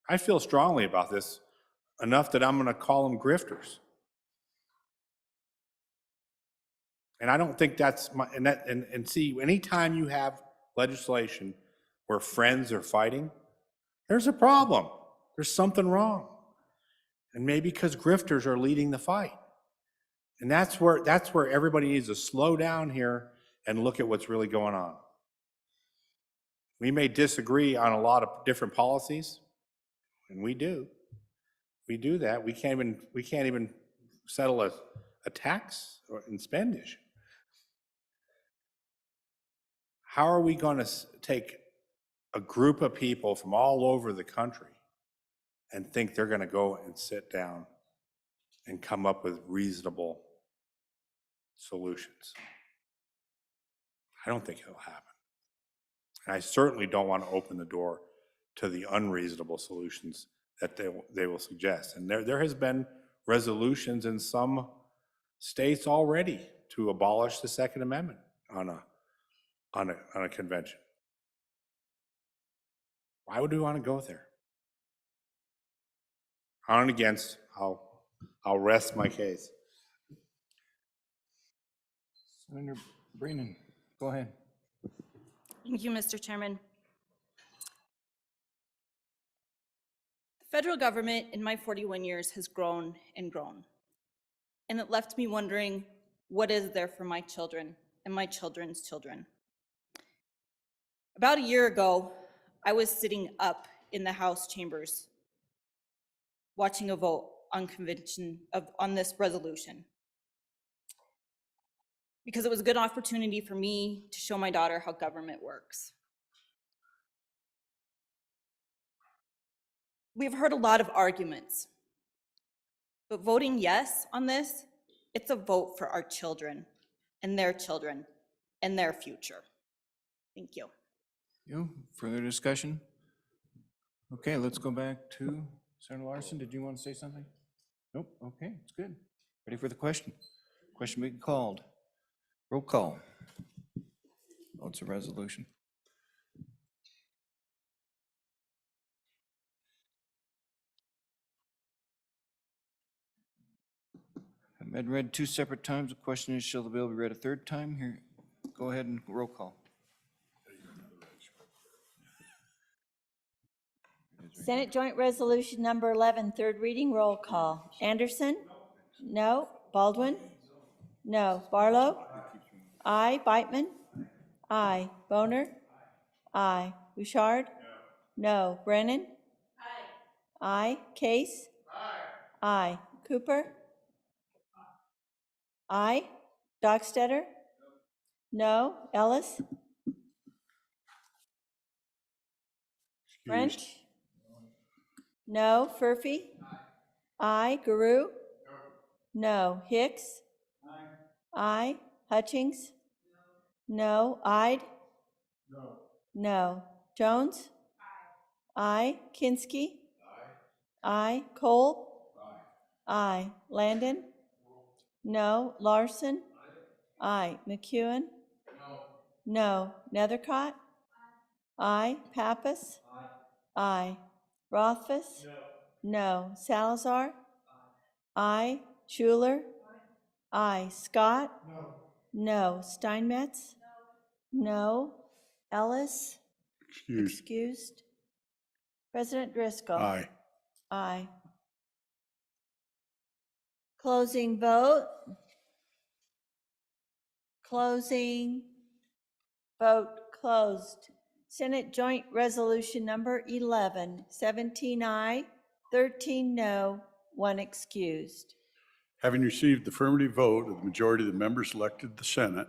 I feel strongly about this enough that I'm going to call them grifters. And I don't think that's my, and see, anytime you have legislation where friends are fighting, there's a problem. There's something wrong. And maybe because grifters are leading the fight. And that's where everybody needs to slow down here and look at what's really going on. We may disagree on a lot of different policies, and we do. We do that. We can't even settle a tax and spend issue. How are we going to take a group of people from all over the country and think they're going to go and sit down and come up with reasonable solutions? I don't think it'll happen. And I certainly don't want to open the door to the unreasonable solutions that they will suggest. And there has been resolutions in some states already to abolish the Second Amendment on a convention. Why would we want to go there? On and against, I'll rest my case. Senator Brennan, go ahead. Thank you, Mr. Chairman. The federal government in my 41 years has grown and grown. And it left me wondering, what is there for my children and my children's children? About a year ago, I was sitting up in the House chambers watching a vote on this resolution, because it was a good opportunity for me to show my daughter how government works. We've heard a lot of arguments, but voting yes on this, it's a vote for our children and their future. Thank you. Further discussion? Okay, let's go back to Senator Larson. Did you want to say something? Nope. Okay, it's good. Ready for the question? Question being called. Roll call. Oh, it's a resolution. I've been read two separate times. The question is, shall the bill be read a third time? Here, go ahead and roll call. Senate Joint Resolution Number 11, third reading, roll call. Anderson? No. Baldwin? No. Barlow? Aye. Beitman? Aye. Boner? Aye. Bouchard? No. Brennan? Aye. Case? Aye. Cooper? Aye. Dockstetter? No. Ellis? French? No. Furphy? Aye. Guru? No. Hicks? Aye. Hutchings? No. Ide? No. Jones? Aye. Kinski? Aye. Cole? Aye. Landon? No. Larson? Aye. McEwen? No. Nethercott? Aye. Pappas? Aye. Rothfuss? No. Salazar? Aye. Schuler? Aye. Scott? No. Steinmetz? No. Ellis? Excuse. Excused. President Driscoll? Aye. Aye. Closing vote. Closing. Vote closed. Senate Joint Resolution Number 11, 17 aye, 13 no, 1 excused. Having received the affirmative vote of the majority of the members elected to the Senate,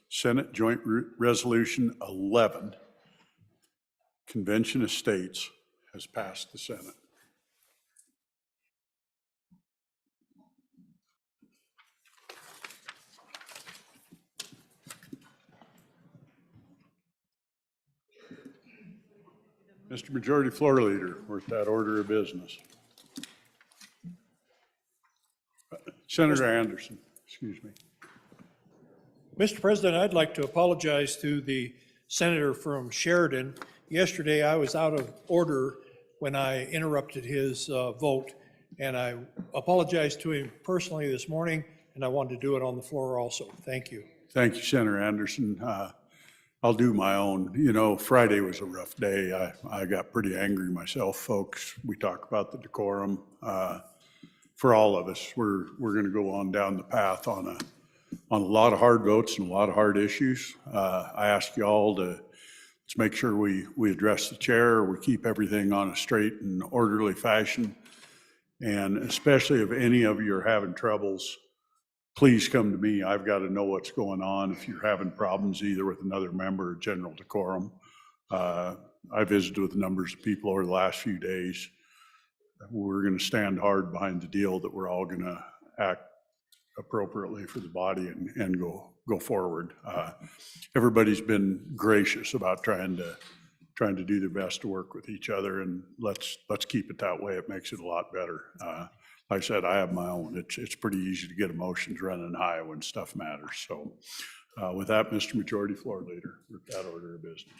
Senate Joint Resolution 11, Convention of States, has passed the Senate. Mr. Majority Floor Leader, we're at that order of business. Senator Anderson, excuse me. Mr. President, I'd like to apologize to the senator from Sheridan. Yesterday, I was out of order when I interrupted his vote, and I apologize to him personally this morning, and I wanted to do it on the floor also. Thank you. Thank you, Senator Anderson. I'll do my own. You know, Friday was a rough day. I got pretty angry myself, folks. We talk about the decorum. For all of us, we're going to go on down the path on a lot of hard votes and a lot of hard issues. I ask you all to let's make sure we address the chair, we keep everything on a straight and orderly fashion. And especially if any of you are having troubles, please come to me. I've got to know what's going on. If you're having problems either with another member or general decorum. I visited with numbers of people over the last few days. We're going to stand hard behind the deal that we're all going to act appropriately for the body and go forward. Everybody's been gracious about trying to do their best to work with each other, and let's keep it that way. It makes it a lot better. Like I said, I have my own. It's pretty easy to get emotions running high when stuff matters. So with that, Mr. Majority Floor Leader, with that order of business.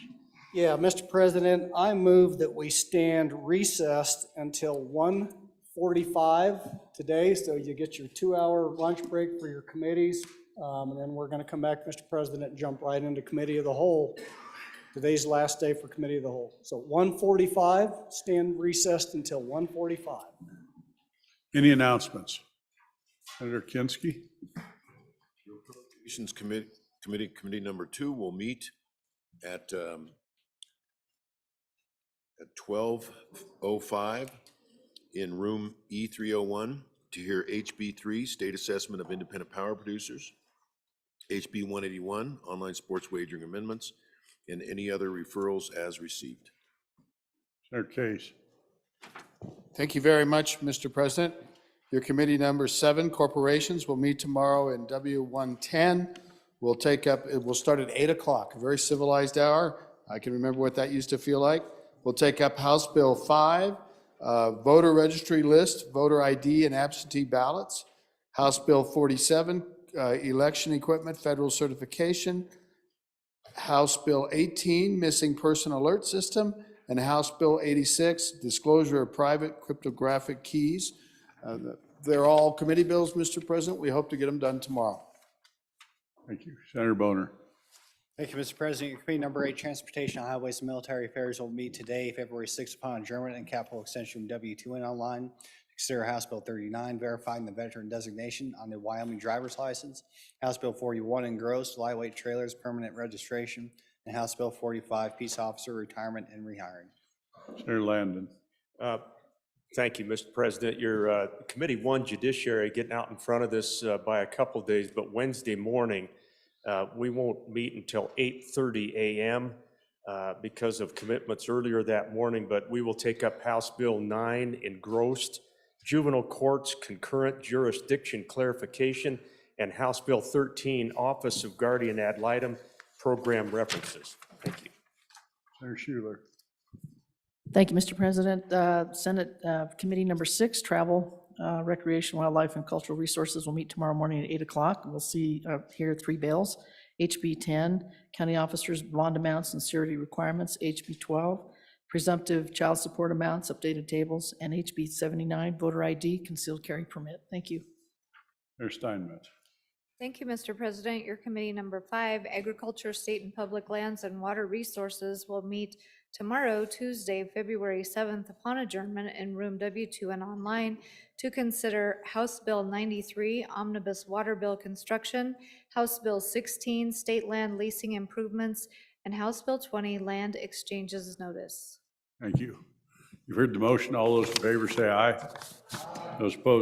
Yeah, Mr. President, I move that we stand recessed until 1:45 today, so you get your 2-hour lunch break for your committees. And then we're going to come back, Mr. President, and jump right into Committee of the Whole. Today's last day for Committee of the Whole. So 1:45, stand recessed until 1:45. Any announcements? Senator Kinski? Appropriations Committee number 2 will meet at 12:05 in room E301 to hear HB3, State Assessment of Independent Power Producers, HB 181, Online Sports Wagering Amendments, and any other referrals as received. Senator Case. Thank you very much, Mr. President. Your committee number 7, corporations, will meet tomorrow in W110. We'll start at 8 o'clock, a very civilized hour. I can remember what that used to feel like. We'll take up House Bill 5, voter registry list, voter ID and absentee ballots. House Bill 47, election equipment, federal certification. House Bill 18, missing person alert system. And House Bill 86, disclosure of private cryptographic keys. They're all committee bills, Mr. President. We hope to get them done tomorrow. Thank you. Senator Boner. Thank you, Mr. President. Your committee number 8, Transportation, Highways, and Military Affairs will meet today, February 6th, upon adjournment in Capitol Extension W2N online. Consider House Bill 39, verifying the veteran designation on the Wyoming driver's license. House Bill 41, engrossed lightweight trailers, permanent registration. And House Bill 45, peace officer retirement and rehiring. Senator Landon. Thank you, Mr. President. Your Committee 1 Judiciary getting out in front of this by a couple of days, but Wednesday morning, we won't meet until 8:30 a.m. Because of commitments earlier that morning, but we will take up House Bill 9, engrossed, juvenile courts concurrent jurisdiction clarification, and House Bill 13, Office of Guardian Ad Litem program references. Thank you. Senator Schuler. Thank you, Mr. President. Senate Committee Number 6, Travel, Recreation, Wildlife, and Cultural Resources will meet tomorrow morning at 8 o'clock. We'll see here 3 bills. HB 10, County Officers Bond Amounts and Security Requirements. HB 12, Presumptive Child Support Amounts, Updated Tables. And HB 79, Voter ID, Concealed Carry Permit. Thank you. Senator Steinmetz. Thank you, Mr. President. Your Committee Number 5, Agriculture, State and Public Lands and Water Resources will meet tomorrow, Tuesday, February 7th, upon adjournment in room W2 and online to consider House Bill 93, Omnibus Water Bill Construction, House Bill 16, State Land Leasing Improvements, and House Bill 20, Land Exchanges Notice. Thank you. You've heard the motion. All those in favor say aye. Those opposed,